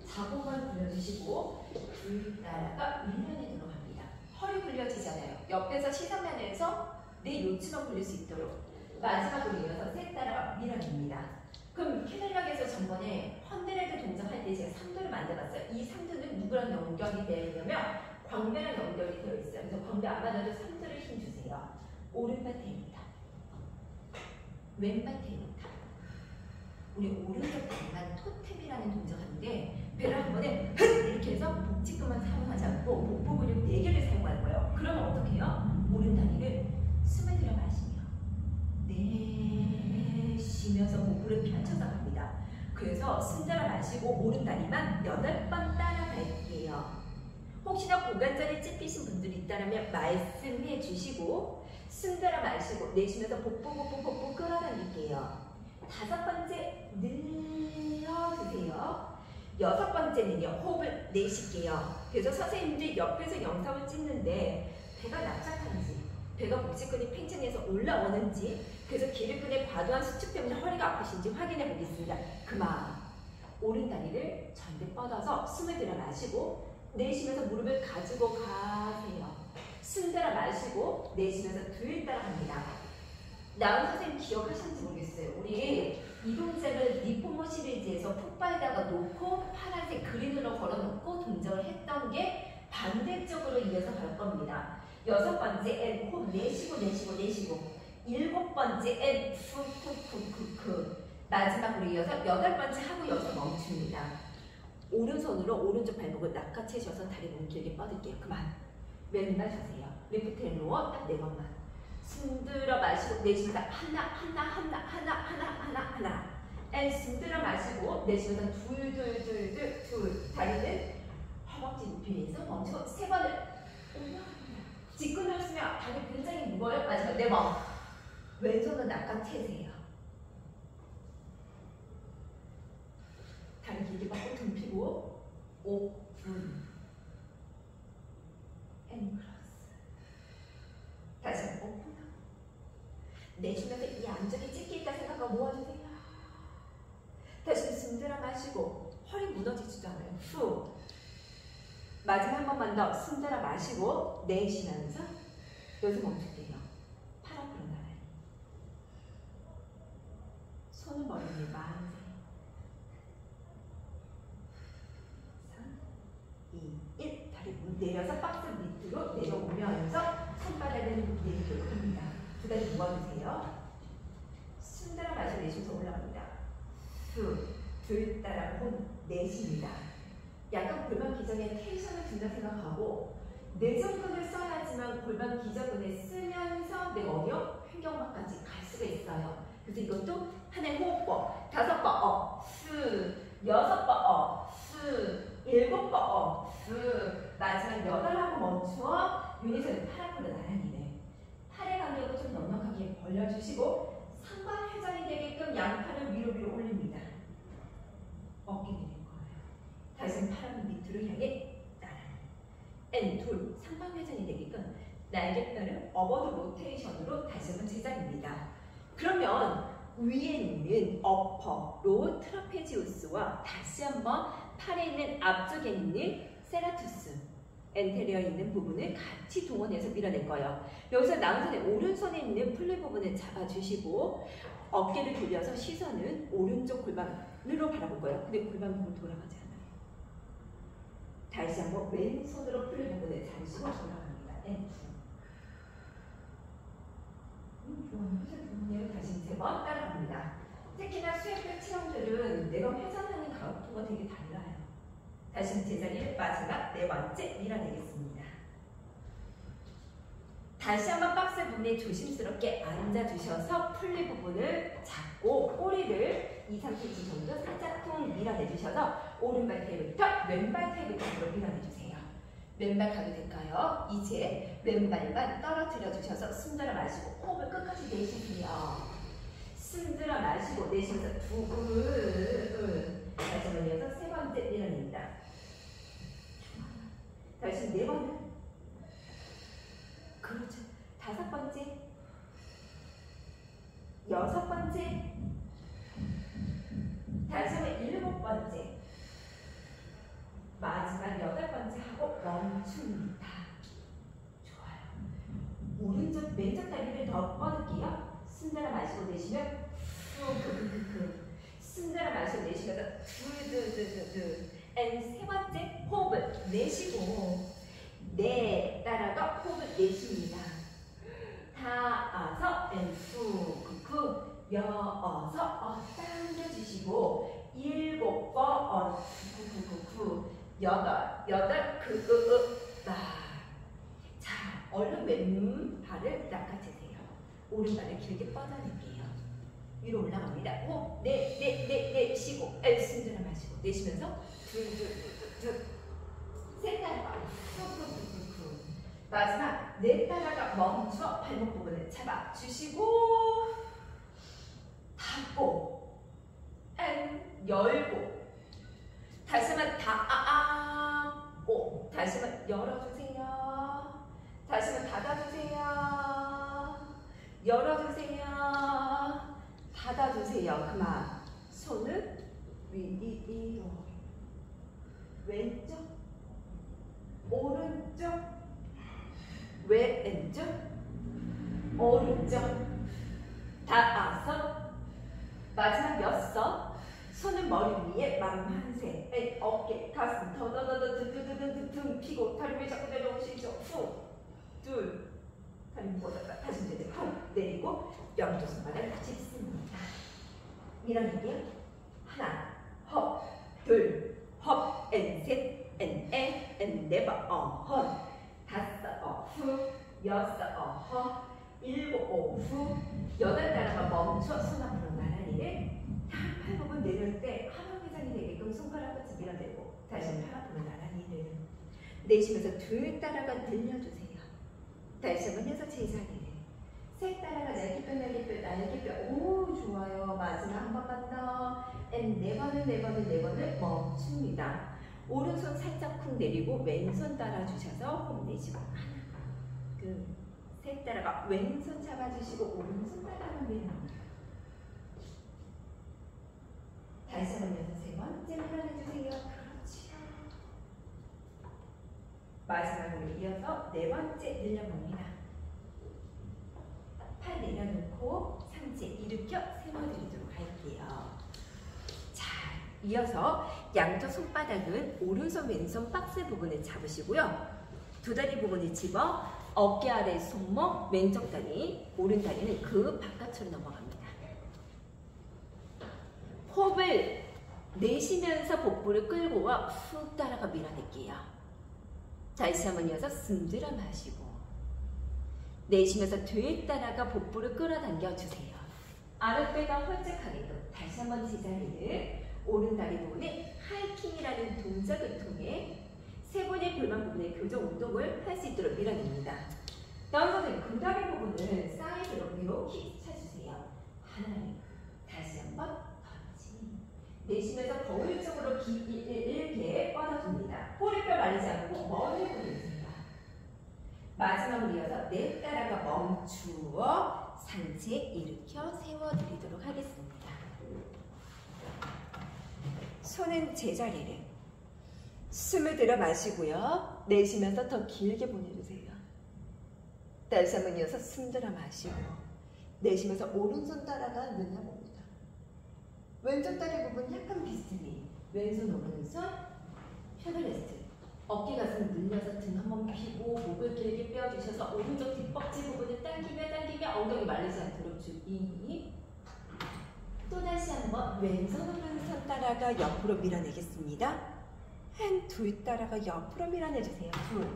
자골만 굴려주시고 굴 따라가 밀면에 들어갑니다. 허리 굴려지잖아요. 옆에서 시선면에서 내 요추만 굴릴 수 있도록 마지막으로 이어서 셋 따라가 밀어냅니다. 그럼 캐넬락에서 전번에 헌드레드 동작할 때 제가 3도를 만들어봤어요. 이 3도는 누구랑 연결이 되어 있냐면 광배랑 연결이 되어 있어요. 그래서 광배 안 맞아도 3도를 힘주세요. 오른발 대입니다. 왼발 대입니다. 우리 오른쪽 다리만 토템이라는 동작하는데 배를 한 번에 이렇게 해서 복직근만 사용하지 않고 복부 근육 4개를 사용할 거예요. 그러면 어떻게 해요? 오른 다리를 숨을 들여 마시며 내쉬면서 복부를 펼쳐서 갑니다. 그래서 숨 들여 마시고 오른 다리만 8번 따라갈게요. 혹시나 고관절이 찝히신 분들이 있다면 말씀해 주시고 숨 들여 마시고 내쉬면서 복부 끌어당길게요. 5번째 늘려주세요. 6번째는요. 호흡을 내쉴게요. 그래서 선생님들 옆에서 영상을 찍는데 배가 납작한지 배가 복직근이 팽창해서 올라오는지 그래서 기립근의 과도한 수축 때문에 허리가 아프신지 확인해 보겠습니다. 그만 오른 다리를 전대 뻗어서 숨을 들여 마시고 내쉬면서 무릎을 가지고 가세요. 숨 들여 마시고 내쉬면서 둘 따라갑니다. 나은 선생님 기억하시는지 모르겠어요. 우리 이 동작을 리포머 시리즈에서 풋바에다가 놓고 파란색 그린으로 걸어놓고 동작을 했던 게 반대쪽으로 이어서 갈 겁니다. 6번째 N 호흡 내쉬고 내쉬고 내쉬고 7번째 N 푸푸푸푸푸 마지막으로 이어서 8번째 하고 여기서 멈춥니다. 오른손으로 오른쪽 발목을 낚아채셔서 다리 너무 길게 뻗을게요. 그만. 왼발 주세요. 리프트 앤 로어 딱 4번만. 숨 들어 마시고 내쉬면서 하나 앤 숨 들어 마시고 내쉬면서 둘 다리는 허벅지 높이면서 멈추고 3번을 올라갑니다. 뒷근을 쓰면 다리 굉장히 무거워요. 마지막 4번 왼손은 낚아채세요. 다리 길게 뻗고 등 펴고 오픈 앤 크로스 다시 한번 오픈 내쉬면서 이 안쪽에 찢기있다 생각하고 모아주세요. 다시 숨 들어 마시고 허리 무너지지도 않아요. 후 마지막 한 번만 더 숨 들어 마시고 내쉬면서 여기서 멈출게요. 팔 앞으로 나가요. 손을 머리에 만세 3, 2, 1 다리 내려서 박스 밑으로 내려오면서 손바닥을 내리도록 합니다. 두 다리 모아주세요. 숨 들어 마시고 내쉬면서 올라갑니다. 둘 따라 혼 내쉽니다. 약간 골반 기저귀에 텐션을 준다 생각하고 내전근을 써야지만 골반 기저근을 쓰면서 내가 어디요? 횡격막까지 갈 수가 있어요. 그래서 이것도 하나의 호흡법 5번 스 6번 스 7번 스 마지막 8하고 멈추어 유닛을 팔 앞으로 나란히네. 팔의 간격을 좀 넉넉하게 벌려주시고 상반 회전이 되게끔 양팔을 위로 올립니다. 어깨 내릴 거예요. 다시 팔을 밑으로 향해 나란히. N 둘 상반 회전이 되게끔 날개뼈를 어버드 로테이션으로 다시 한번 제자리입니다. 그러면 위에 있는 어퍼, 로 트라페지우스와 다시 한번 팔에 있는 앞쪽에 있는 세라투스, 엔테리어에 있는 부분을 같이 동원해서 밀어낼 거예요. 여기서 나은손의 오른손에 있는 플리 부분을 잡아주시고 어깨를 돌려서 시선은 오른쪽 골반으로 바라볼 거예요. 근데 골반 부분 돌아가지 않아요. 다시 한번 왼손으로 플리 부분을 잡으시고 돌아갑니다. N2 좋아요. 다시 3번 따라갑니다. 특히나 수행적 체형들은 내가 회전하는 각도가 되게 달라요. 다시 제자리를 마지막 4번째 밀어내겠습니다. 다시 한번 박스 부분에 조심스럽게 앉아주셔서 풀리 부분을 잡고 꼬리를 2-3cm 정도 살짝 퉁 밀어내주셔서 오른발 테이블부터 왼발 테이블부터 밀어내주세요. 왼발 가도 될까요? 이제 왼발만 떨어뜨려 주셔서 숨 들어 마시고 호흡을 끝까지 내쉬세요. 숨 들어 마시고 내쉬면서 다시 한번 이어서 3번째 밀어냅니다. 다시 4번은 그렇죠. 5번째 6번째 다시 한번 7번째 마지막 8번째 하고 멈춥니다. 좋아요. 오른쪽 왼쪽 다리를 더 뻗을게요. 숨 들어 마시고 내쉬면 숨 들어 마시고 내쉬면서 앤 3번째 호흡을 내쉬고 따라가 호흡을 내쉽니다. 다아서 앤 여어서 당겨주시고 7번 여덟 자 얼른 왼발을 낚아채세요. 오른발을 길게 뻗어낼게요. 위로 올라갑니다. 호흡 내쉬고 숨 들어 마시고 내쉬면서 셋 따라가 마지막 넷 따라가 멈춰 발목 부분을 잡아주시고 닫고 열고 다시 한번 다시 한번 열어주세요. 다시 한번 닫아주세요. 열어주세요. 닫아주세요. 그만. 손은 위로 왼쪽 오른쪽 왼쪽 오른쪽 밀어낼게요. 하나, 헙, 둘, 헙, 셋, 네버, 헙, 다섯, 후, 여섯, 일곱, 후, 여덟 따라가 멈춰 손 앞으로 나란히를 팔 부분 내려올 때 하방회전이 되게끔 손가락 끝을 밀어내고 다시 한번 팔 앞으로 나란히 내려 내쉬면서 둘 따라가 늘려주세요. 다시 한번 여섯 제자리를 셋 따라가 날개뼈 오 좋아요. 마지막 한 번만 더 네 번을 멈춥니다. 오른손 살짝 쿵 내리고 왼손 따라주셔서 홈 내쉬고 하나 셋 따라가 왼손 잡아주시고 오른손 따라가 내려옵니다. 다시 한번 여섯 세 번째 밀어내주세요. 그렇지요. 마지막으로 이어서 네 번째 늘려봅니다. 팔 내려놓고 상체 일으켜 세워드리도록 할게요. 자, 이어서 양쪽 손바닥은 오른손 왼손 박스 부분을 잡으시고요. 두 다리 부분을 집어 어깨 아래 손목 왼쪽 다리 오른 다리는 그 바깥으로 넘어갑니다. 호흡을 내쉬면서 복부를 끌고 와 훅 따라가 밀어낼게요. 다시 한번 이어서 숨 들어 마시고 내쉬면서 뒤에 따라가 복부를 끌어당겨 주세요. 아랫배가 홀짝하게끔 다시 한번 제자리를 오른 다리 부분에 하이킹이라는 동작을 통해 세 번의 골반 부분의 교정 운동을 할 수 있도록 밀어냅니다. 다음 선생님 그 다리 부분을 사이드로 이렇게 쳐주세요. 하나, 다시 한번 내쉬면서 거울 쪽으로 길게 뻗어줍니다. 꼬리뼈 말리지 않고 멀리 보내주세요. 마지막으로 이어서 내 따라가 멈추어 상체 일으켜 세워드리도록 하겠습니다. 손은 제자리를 숨을 들어 마시고요. 내쉬면서 더 길게 보내주세요. 다시 한번 이어서 숨 들어 마시고 내쉬면서 오른손 따라가 늘려봅니다. 왼쪽 다리 부분 약간 비스듬히 왼손 오른손 셔들레스트 어깨 가슴 늘려서 등 한번 펴고 목을 길게 펴주셔서 오른쪽 뒷벅지 부분을 당기며 엉덩이 말리지 않도록 주의. 또다시 한번 왼손 오른손 따라가 옆으로 밀어내겠습니다. 한 둘 따라가 옆으로 밀어내주세요. 둘.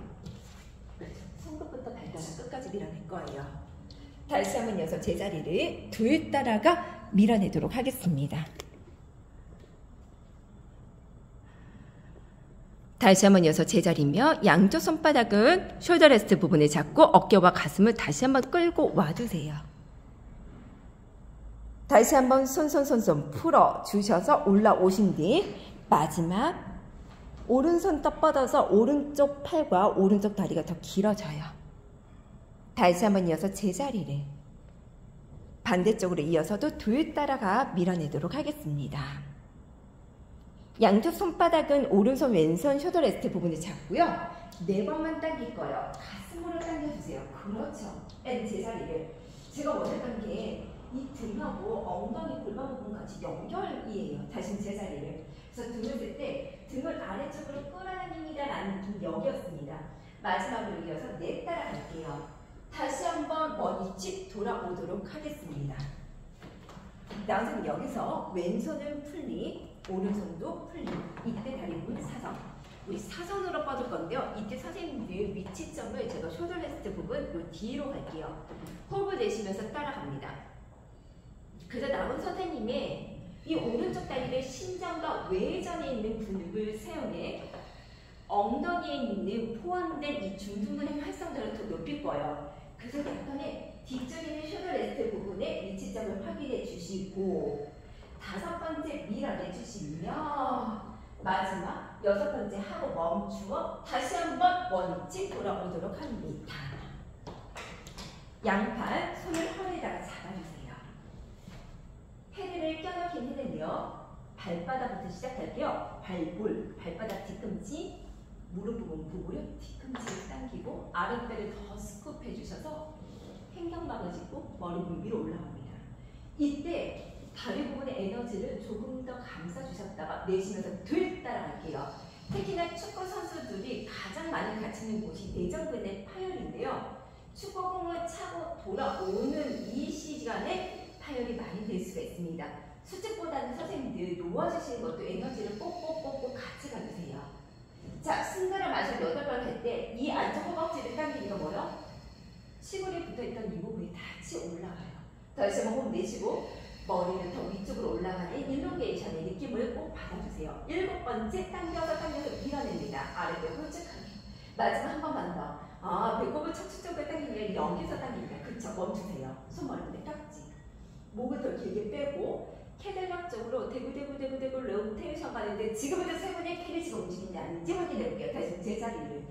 손끝부터 발가락 끝까지 밀어낼 거예요. 다시 한번 이어서 제자리를 둘 따라가 밀어내도록 하겠습니다. 다시 한번 이어서 제자리며 양쪽 손바닥은 숄더 레스트 부분을 잡고 어깨와 가슴을 다시 한번 끌고 와주세요. 다시 한번 손 풀어 주셔서 올라오신 뒤 마지막 오른손 떡 뻗어서 오른쪽 팔과 오른쪽 다리가 더 길어져요. 다시 한번 이어서 제자리를 반대쪽으로 이어서도 둘 따라가 밀어내도록 하겠습니다. 양쪽 손바닥은 오른손 왼손 숄더 레스트 부분을 잡고요. 네 번만 당길 거예요. 가슴으로 당겨주세요. 그렇죠. 제자리를 제가 원했던 게 이 등하고 엉덩이 골반 부분까지 연결이에요. 다시 제자리를. 그래서 등을 쓸 때 등을 아래쪽으로 끌어당깁니다 라는 느낌이 여기였습니다. 마지막으로 이어서 네 따라갈게요. 다시 한번 원위치 돌아오도록 하겠습니다. 나선생님 여기서 왼손은 풀리, 오른손도 풀리. 이때 다리 부분 사선. 우리 사선으로 뻗을 건데요. 이때 선생님들 위치점을 제가 숄더 레스트 부분 요 뒤로 갈게요. 호흡을 내쉬면서 따라갑니다. 그래서 남은 선생님의 이 오른쪽 다리를 심장과 외전에 있는 근육을 사용해 엉덩이에 있는 포함된 이 중둔근의 활성도를 더 높일 거예요. 그래서 약간의 뒤쪽에 있는 숄더 레스트 부분의 위치점을 확인해 주시고 다섯 번째 밀어내 주시며 마지막 여섯 번째 하고 멈추어 다시 한번 원위치 돌아오도록 합니다. 양팔 손을 허리에다가 잡아주세요. 헤드를 껴넣긴 해내며 발바닥부터 시작할게요. 발볼, 발바닥 뒤꿈치, 무릎 부분 구부려 뒤꿈치를 당기고 아랫배를 더 스쿱 해주셔서 횡격 막아지고 머리 부분 위로 올라갑니다. 이때 다리 부분의 에너지를 조금 더 감싸주셨다가 내쉬면서 들 따라갈게요. 특히나 축구 선수들이 가장 많이 다치는 곳이 내전근의 파열인데요. 축구공을 차고 돌아오는 이 시간에 파열이 많이 될 수가 있습니다. 수직보다는 선생님들 놓아주시는 것도 에너지를 꼭꼭꼭꼭 같이 가주세요. 자, 숨들어 마셔 8번 할 때 이 안쪽 허벅지를 당기니까 뭐요? 시골에 붙어있던 이 부분이 같이 올라가요. 다시 한번 호흡 내쉬고 머리를 더 위쪽으로 올라가는 일롱게이션의 느낌을 꼭 받아주세요. 7번째 당겨서 밀어냅니다. 아래배 홀쭉하게. 마지막 한 번만 더. 배꼽을 척추 쪽으로 당기면 여기서 당깁니다. 그쵸? 멈추세요. 손머리에 깍지. 목을 더 길게 빼고 캐딜락 쪽으로 대구 로테이션 가는데 지금부터 세 분의 캐리지가 움직이는지 아닌지 확인해볼게요. 다시 제자리를.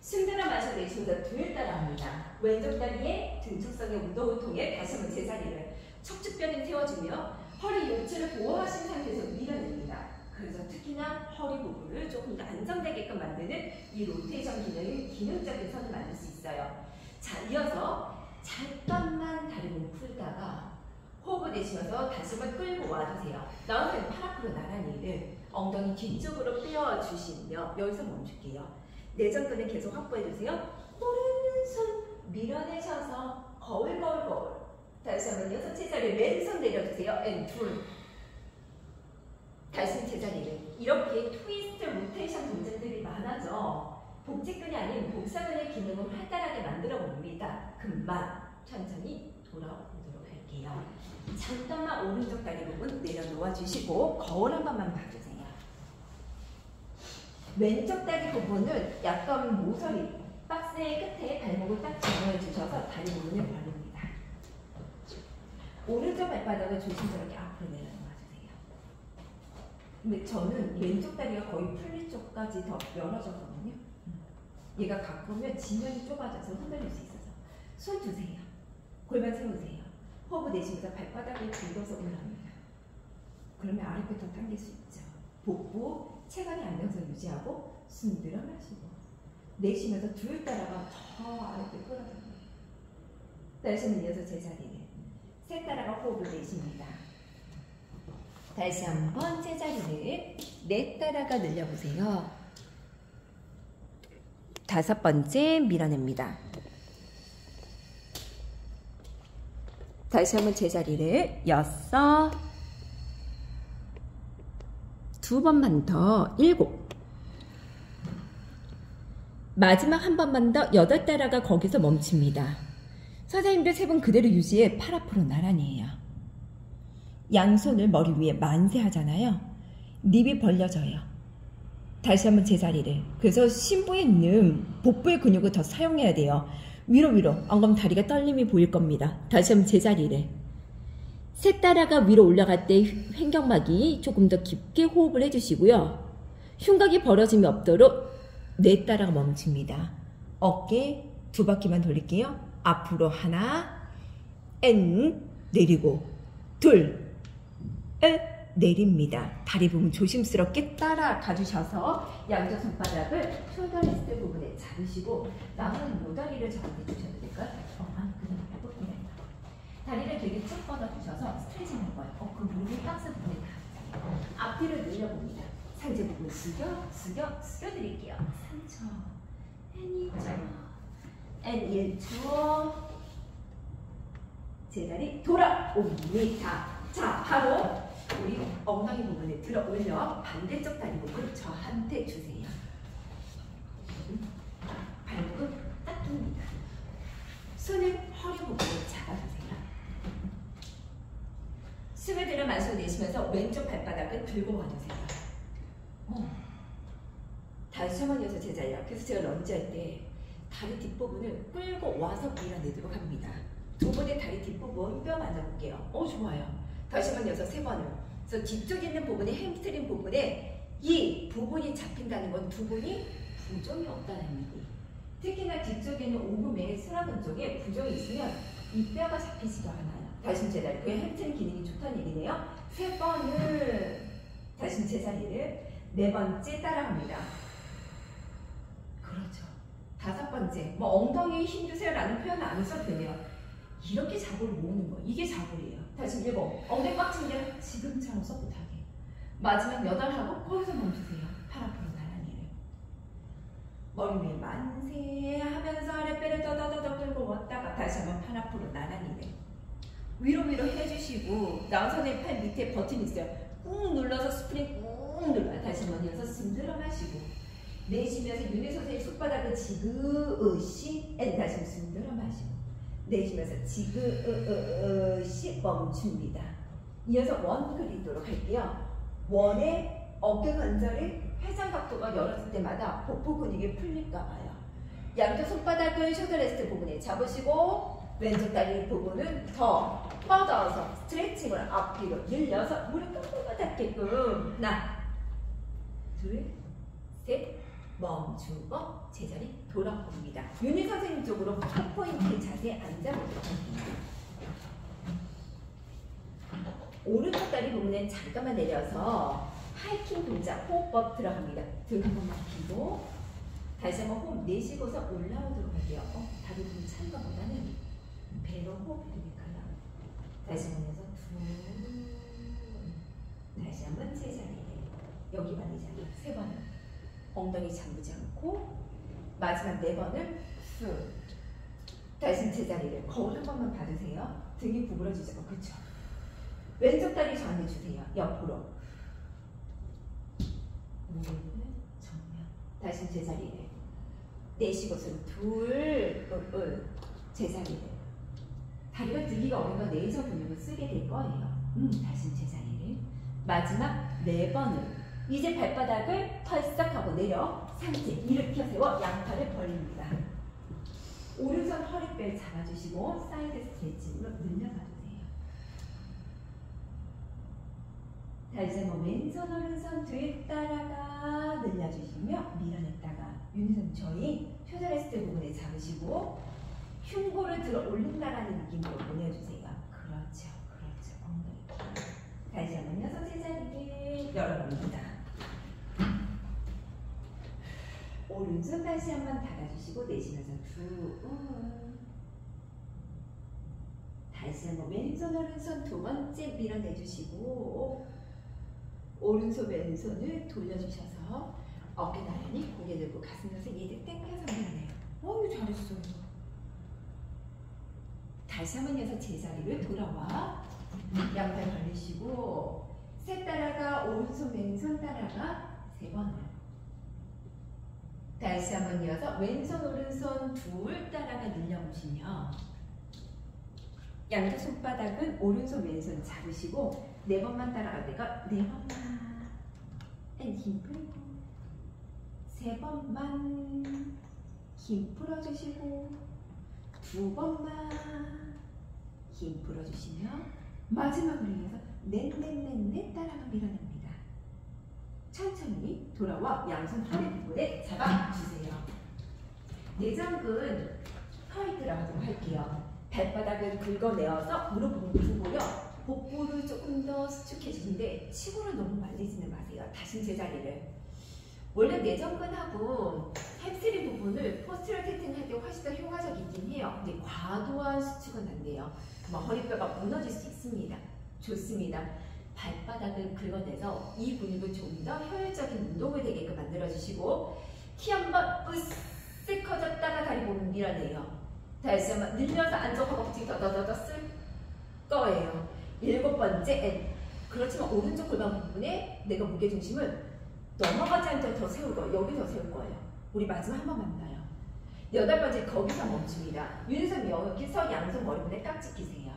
숨들어 마셔 내쉬면서 뒤를 따라합니다. 왼쪽 다리에 등축성의 운동을 통해 다시 한번 제자리를 척추뼈를 세워주며 허리 요추를 보호하신 상태에서 밀어냅니다. 그래서 특히나 허리 부분을 조금 더 안정되게끔 만드는 이 로테이션 기능이 기능적인 선을 만들 수 있어요. 자, 이어서 잠깐만 다리를 풀다가 호흡을 내쉬면서 다시 한번 끌고 와주세요. 나오면 팔 앞으로 나란히 엉덩이 뒤쪽으로 빼어주시며 여기서 멈출게요. 내전근을 계속 확보해주세요. 오른손 밀어내셔서 거울. 다시 한번 6 제자리 왼손 내려주세요. 둘. 다시 제자리를. 이렇게 트위스트 로테이션 동작들이 많아져 복직근이 아닌 복사근의 기능을 활달하게 만들어 봅니다. 금방 천천히 돌아오도록 할게요. 잠깐만 오른쪽 다리 부분 내려놓아 주시고 거울 한 번만 봐주세요. 왼쪽 다리 부분은 약간 모서리 박스의 끝에 발목을 딱 정해 주셔서 다리 부분을 벌립니다. 오른쪽 발바닥을 조심스럽게 앞으로 내려놓아 주세요. 근데 저는 왼쪽 다리가 거의 풀릴 쪽까지 더 열어졌거든요. 얘가 가꾸면 지면이 좁아져서 흔들릴 수 있어서 손 주세요. 골반 세우세요. 호흡 내쉬면서 발바닥을 긁어서 올라옵니다. 그러면 아래부터 당길 수 있죠. 복부, 체간의 안정성 유지하고 숨 들어 마시고 내쉬면서 둘 따라가 더 아래로 끌어당겨요. 다시는 이어서 제자리를 셋 따라가 호흡을 내쉽니다. 다시 한번 제자리를 넷 따라가 늘려보세요. 5번째 밀어냅니다. 다시 한번 제자리를 6, 2번만 더 7, 마지막 한 번만 더 8 따라가 거기서 멈춥니다. 선생님들 3분 그대로 유지해 팔 앞으로 나란히 해요. 양손을 머리 위에 만세 하잖아요. 립이 벌려져요. 다시 한번 제자리를. 그래서 심부에 있는 복부의 근육을 더 사용해야 돼요. 위로 안 그러면 다리가 떨림이 보일 겁니다. 다시 한번 제자리를. 셋 따라가 위로 올라갈 때 횡격막이 조금 더 깊게 호흡을 해주시고요. 흉곽이 벌어짐이 없도록 넷 따라가 멈춥니다. 어깨 2바퀴만 돌릴게요. 앞으로 하나, 내리고 둘, 내립니다. 다리 부분 조심스럽게 따라가 주셔서 양쪽 손바닥을 숄더 리스트 부분에 잡으시고 나머지 모다리를 정리해 주셔도 될까요? 그냥 해볼게요. 다리를 되게 쭉 뻗어주셔서 스트레칭 할 거예요. 그 무릎이 박스 부분에 닿아요. 앞뒤를 늘려봅니다. 상체 부분 숙여드릴게요. 3초, 2초, 1초. 제자리 돌아옵니다. 자, 바로 우리 엉덩이 부분에 들어 올려 반대쪽 다리 부분 저한테 주세요. 발목은 딱 깁니다. 손을 허리 부분에 잡아주세요. 숨을 들여 마셔 내쉬면서 왼쪽 발바닥을 들고 와주세요. 다시 한번 이어서 제자리야. 그래서 제가 런지할 때 다리 뒷부분을 끌고 와서 밀어내도록 합니다. 2번의 다리 뒷부분 뼈 만져볼게요. 좋아요. 다시 한번 이어서 3번을. 그래서 뒤쪽에 있는 부분에 햄스트링 부분에 이 부분이 잡힌다는 건 2분이 부종이 없다는 얘기. 특히나 뒤쪽에는 오금에 수라근 쪽에 부종이 있으면 이 뼈가 잡히지가 않아요. 다시 제자리. 그게 햄스트링 기능이 좋다는 얘기네요. 3번을 다시 제자리를 4번째 따라합니다. 그렇죠. 5번째. 엉덩이에 힘주세요 라는 표현 안 써도 되네요. 이렇게 자골을 모으는 거. 이게 자골이에요. 다시 7. 엉덩이 꽉 친 게 지금처럼 뻣뻣하게. 마지막 8 하고 거기서 멈추세요. 팔 앞으로 나란히. 머리 위에 만세 하면서 아랫배를 더더더 끌고 왔다가 다시 한번 팔 앞으로 나란히. 위로 해주시고 나선의 팔 밑에 버튼 있어요. 꾹 눌러서 스프링 꾹 눌러요. 다시 한번 이어서 숨 들어 마시고 내쉬면서 윤희 선생님 손바닥을 지그시 다시 숨 들어 마시고 내쉬면서 지그시 멈춥니다. 이어서 원 그리도록 할게요. 원의 어깨 관절의 회전 각도가 열었을 때마다 복부 근육이 풀릴까 봐요. 양쪽 손바닥을 숄더레스트 부분에 잡으시고 왼쪽 다리 부분은 더 뻗어서 스트레칭을 앞뒤로 늘려서 무릎 꿇고 닿게끔 하나, 둘, 셋, 멈추고 제자리 돌아옵니다. 윤희 선생님 쪽으로 포인트 자세에 앉아보도록 합니다. 오른쪽 다리 부분은 잠깐만 내려서 하이킹 동작 호흡법 들어갑니다. 등 한번 막히고 다시 한번 호흡 내쉬고서 올라오도록 할게요. 다리 부분 찬 것보다는 배로 호흡이 되니까요. 다시 한번 해서 다시 한번 제자리에 여기 발리 자리 3번 엉덩이 잠그지 않고 마지막 4번을 쑥 다시 제자리를 거울 한 번만 받으세요. 등이 구부러지죠. 그렇죠. 왼쪽 다리 저한테 주세요. 옆으로 무릎을 정면 다시 제자리를 내쉬고서 둘 제자리를 다리가 들기가 어려운 건 내전 근육을 쓰게 될 거예요. 다시 제자리를 마지막 4번을 이제 발바닥을 펄싹하고 내려 상체 일으켜 세워 양팔을 벌립니다. 오른손 허리뼈를 잡아주시고 사이드 스트레칭으로 늘려봐주세요. 다시 한번 왼손 오른손 뒤에 따라가 늘려주시며 밀어냈다가 윤희선 저희 숄더레스트 부분에 잡으시고 흉골을 들어 올린다라는 느낌으로 보내주세요. 그렇죠. 엉덩이 다시 한번 여섯 제자리를 열어봅니다. 오른손 다시 한번 닫아주시고 내쉬면서 다시 한번 왼손 오른손 2번째 밀어내주시고 오른손 왼손을 돌려주셔서 어깨 나란히 고개 들고 가슴 옆에 이들 당겨서 밀어내요. 어우 잘했어요. 다시 한번 해서 제자리를 돌아와 양팔 벌리시고 셋 따라가 오른손 왼손 따라가 3번을 다시 한번 이어서 왼손 오른손 둘 따라가 늘려보시며 양쪽 손바닥은 오른손 왼손 잡으시고 4번만 따라갈 때가 4번만 힘 풀고 3번만 힘 풀어주시고 2번만 힘 풀어주시며 마지막으로 이어서 넷 따라가 밀어냅니다. 천천히 돌아와 양손 허리 부분에 잡아주세요. 내전근 허리 들어가도록 할게요. 발바닥을 긁어내어서 무릎 부분 두고요. 복부를 조금 더 수축해주는데 치고를 너무 말리지는 마세요. 다시 제자리를. 원래 내전근하고 햄스트링 부분을 포스트럴 테이팅할 때 훨씬 더 효과적이긴 해요. 근데 과도한 수축은 안 돼요. 허리뼈가 무너질 수 있습니다. 좋습니다. 발바닥을 긁어내서 이 근육을 좀 더 효율적인 운동을 되게끔 만들어주시고 키 한번 으쓱 커졌다가 다리 보면 밀어내요. 다시 한번 늘려서 안쪽 허벅지 더더더더 쓸 거예요. 7번째 N. 그렇지만 오른쪽 골반 부분에 내가 무게중심을 넘어가지 않도록 더 세우고 여기 더 세울 거예요. 우리 마지막 한 번 만나요. 8번째 거기서 멈춥니다. 윤희선 여기서 양손 머리부분에 깍지 끼세요.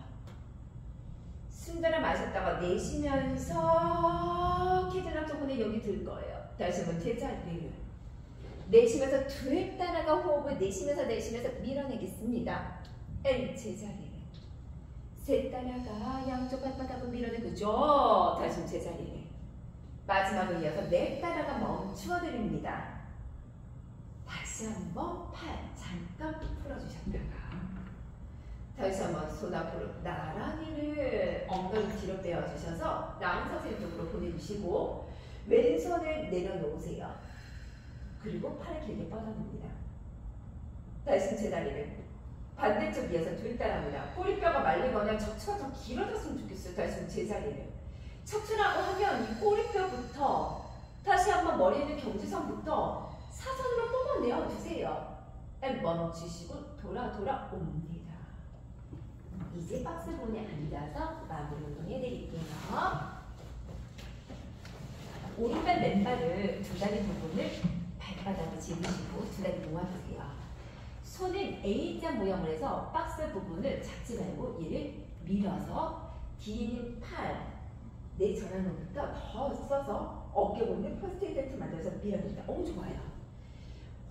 숨들어 마셨다가 내쉬면서 캐드락 부분에 여기 들 거예요. 다시 한번 제자리를 내쉬면서 둘 따라가 호흡을 내쉬면서 밀어내겠습니다. L 제자리를 셋 따라가 양쪽 발바닥을 밀어내고 그죠? 다시 제자리를 마지막을 이어서 넷 따라가 멈추어 드립니다. 다시 한번 팔 잠깐 풀어주셨다가 다시 한번 손 앞으로 나란히를 엉덩이 뒤로 빼어주셔서 나은 선생님 쪽으로 보내주시고 왼손을 내려놓으세요. 그리고 팔을 길게 뻗어냅니다. 다시 제자리를 반대쪽 이어서 둘 따라합니다. 꼬리뼈가 말리거나 척추가 더 길어졌으면 좋겠어요. 다시 제자리를 척추라고 하면 이 꼬리뼈부터 다시 한번 머리에 있는 경지선부터 사선으로 뽑아내어 주세요. 멈추시고 돌아옵니다. 이제 박스 부분에 앉아서 마무리 운동해 드릴게요. 오른발 맨발을 두 다리 부분을 발바닥에 집으시고 두 다리 모아주세요. 손은 A자 모양을 해서 박스 부분을 잡지 말고 얘를 밀어서 뒤에 있는 팔, 내 전완근부터 더 써서 어깨 부분을 포스트잇 만들어서 밀어줍니다. 좋아요.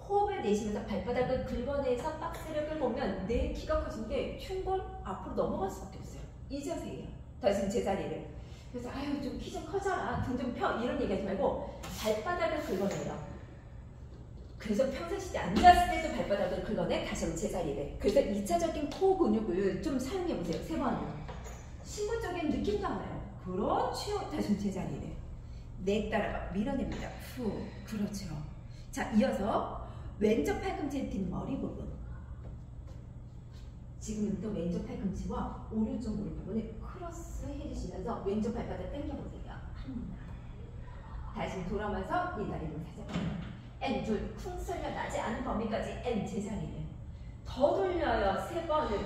호흡을 내쉬면서 발바닥을 긁어내서 박스를 끌고 오면 내 키가 커진 게 흉골 앞으로 넘어갈 수밖에 없어요. 이 자세예요. 다시 제자리를. 그래서 아유 좀 키 좀 커져라, 등 좀 펴, 이런 얘기하지 말고 발바닥을 긁어내요. 그래서 평상시에 앉았을 때도 발바닥을 긁어내 다시 한번 제자리를. 그래서 2차적인 코 근육을 좀 사용해보세요. 3번. 신부적인 느낌 나와요. 그렇죠. 다시 한번 제자리를. 내 따라가 밀어냅니다. 후. 그렇죠. 자, 이어서 왼쪽 팔꿈치를 든 머리 부분. 지금부터 왼쪽 팔꿈치와 오른쪽 무릎 부분을 크로스 해주시면서 왼쪽 발바닥 당겨보세요. 하나. 다시 돌아와서 이 다리를 살짝 N 둘 쿵 쓸려 나지 않은 범위까지 N 제자리를. 더 돌려요. 3번을.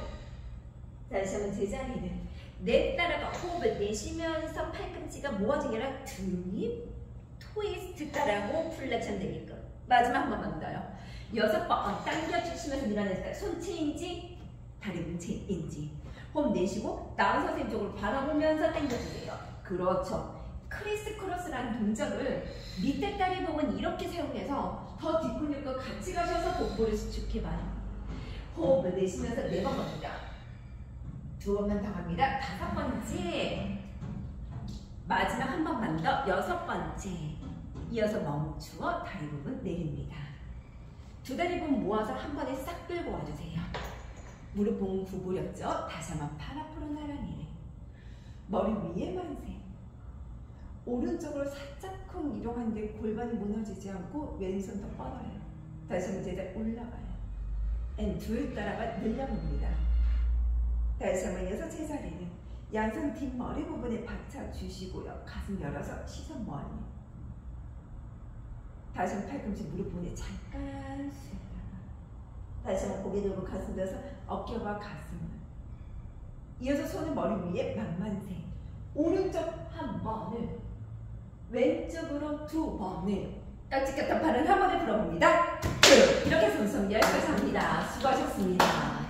다시 한번 제자리를. 내 따라가 호흡을 내쉬면서 팔꿈치가 모아진 게 아니라 등이 트위스트 따라고 플렉션 되게끔. 마지막 한 번만 더요. 6번 당겨주시면서 밀어내세요. 손 체인지, 다리는 체인지. 호흡 내쉬고 나은 선생님 쪽으로 바라보면서 당겨주세요. 그렇죠. 크리스 크로스라는 동작을 밑에 다리 부분 이렇게 사용해서 더 뒷근육과 같이 가셔서 복부를 수축해봐요. 호흡을 내쉬면서 4번 갑니다. 2번만 더 갑니다. 5번째. 마지막 한 번만 더. 6번째. 이어서 멈추어 다리 부분 내립니다. 두 다리 부분 모아서 한 번에 싹 끌고 와주세요. 무릎 부분 구부렸죠? 다시 한번 팔 앞으로 나란히. 머리 위에 만세. 오른쪽으로 살짝쿵 이동하는데 골반이 무너지지 않고 왼손 더 뻗어요. 다시 한번 제자 올라가요. N 둘 따라가 늘려봅니다. 다시 한번 이어서 제자리는 양손 뒷머리 부분에 받쳐주시고요. 가슴 열어서 시선 멀리. 다시 한번 팔꿈치 무릎 부분에 잠깐 쉬었다가 다시 한번 고개 들고 가슴 들어서 어깨와 가슴을. 이어서 손을 머리 위에 만만세. 오른쪽 한 번을, 왼쪽으로 2번을, 딱지 꼈던 팔은 한 번에 풀어봅니다. 이렇게 손 10가지 합니다. 수고하셨습니다.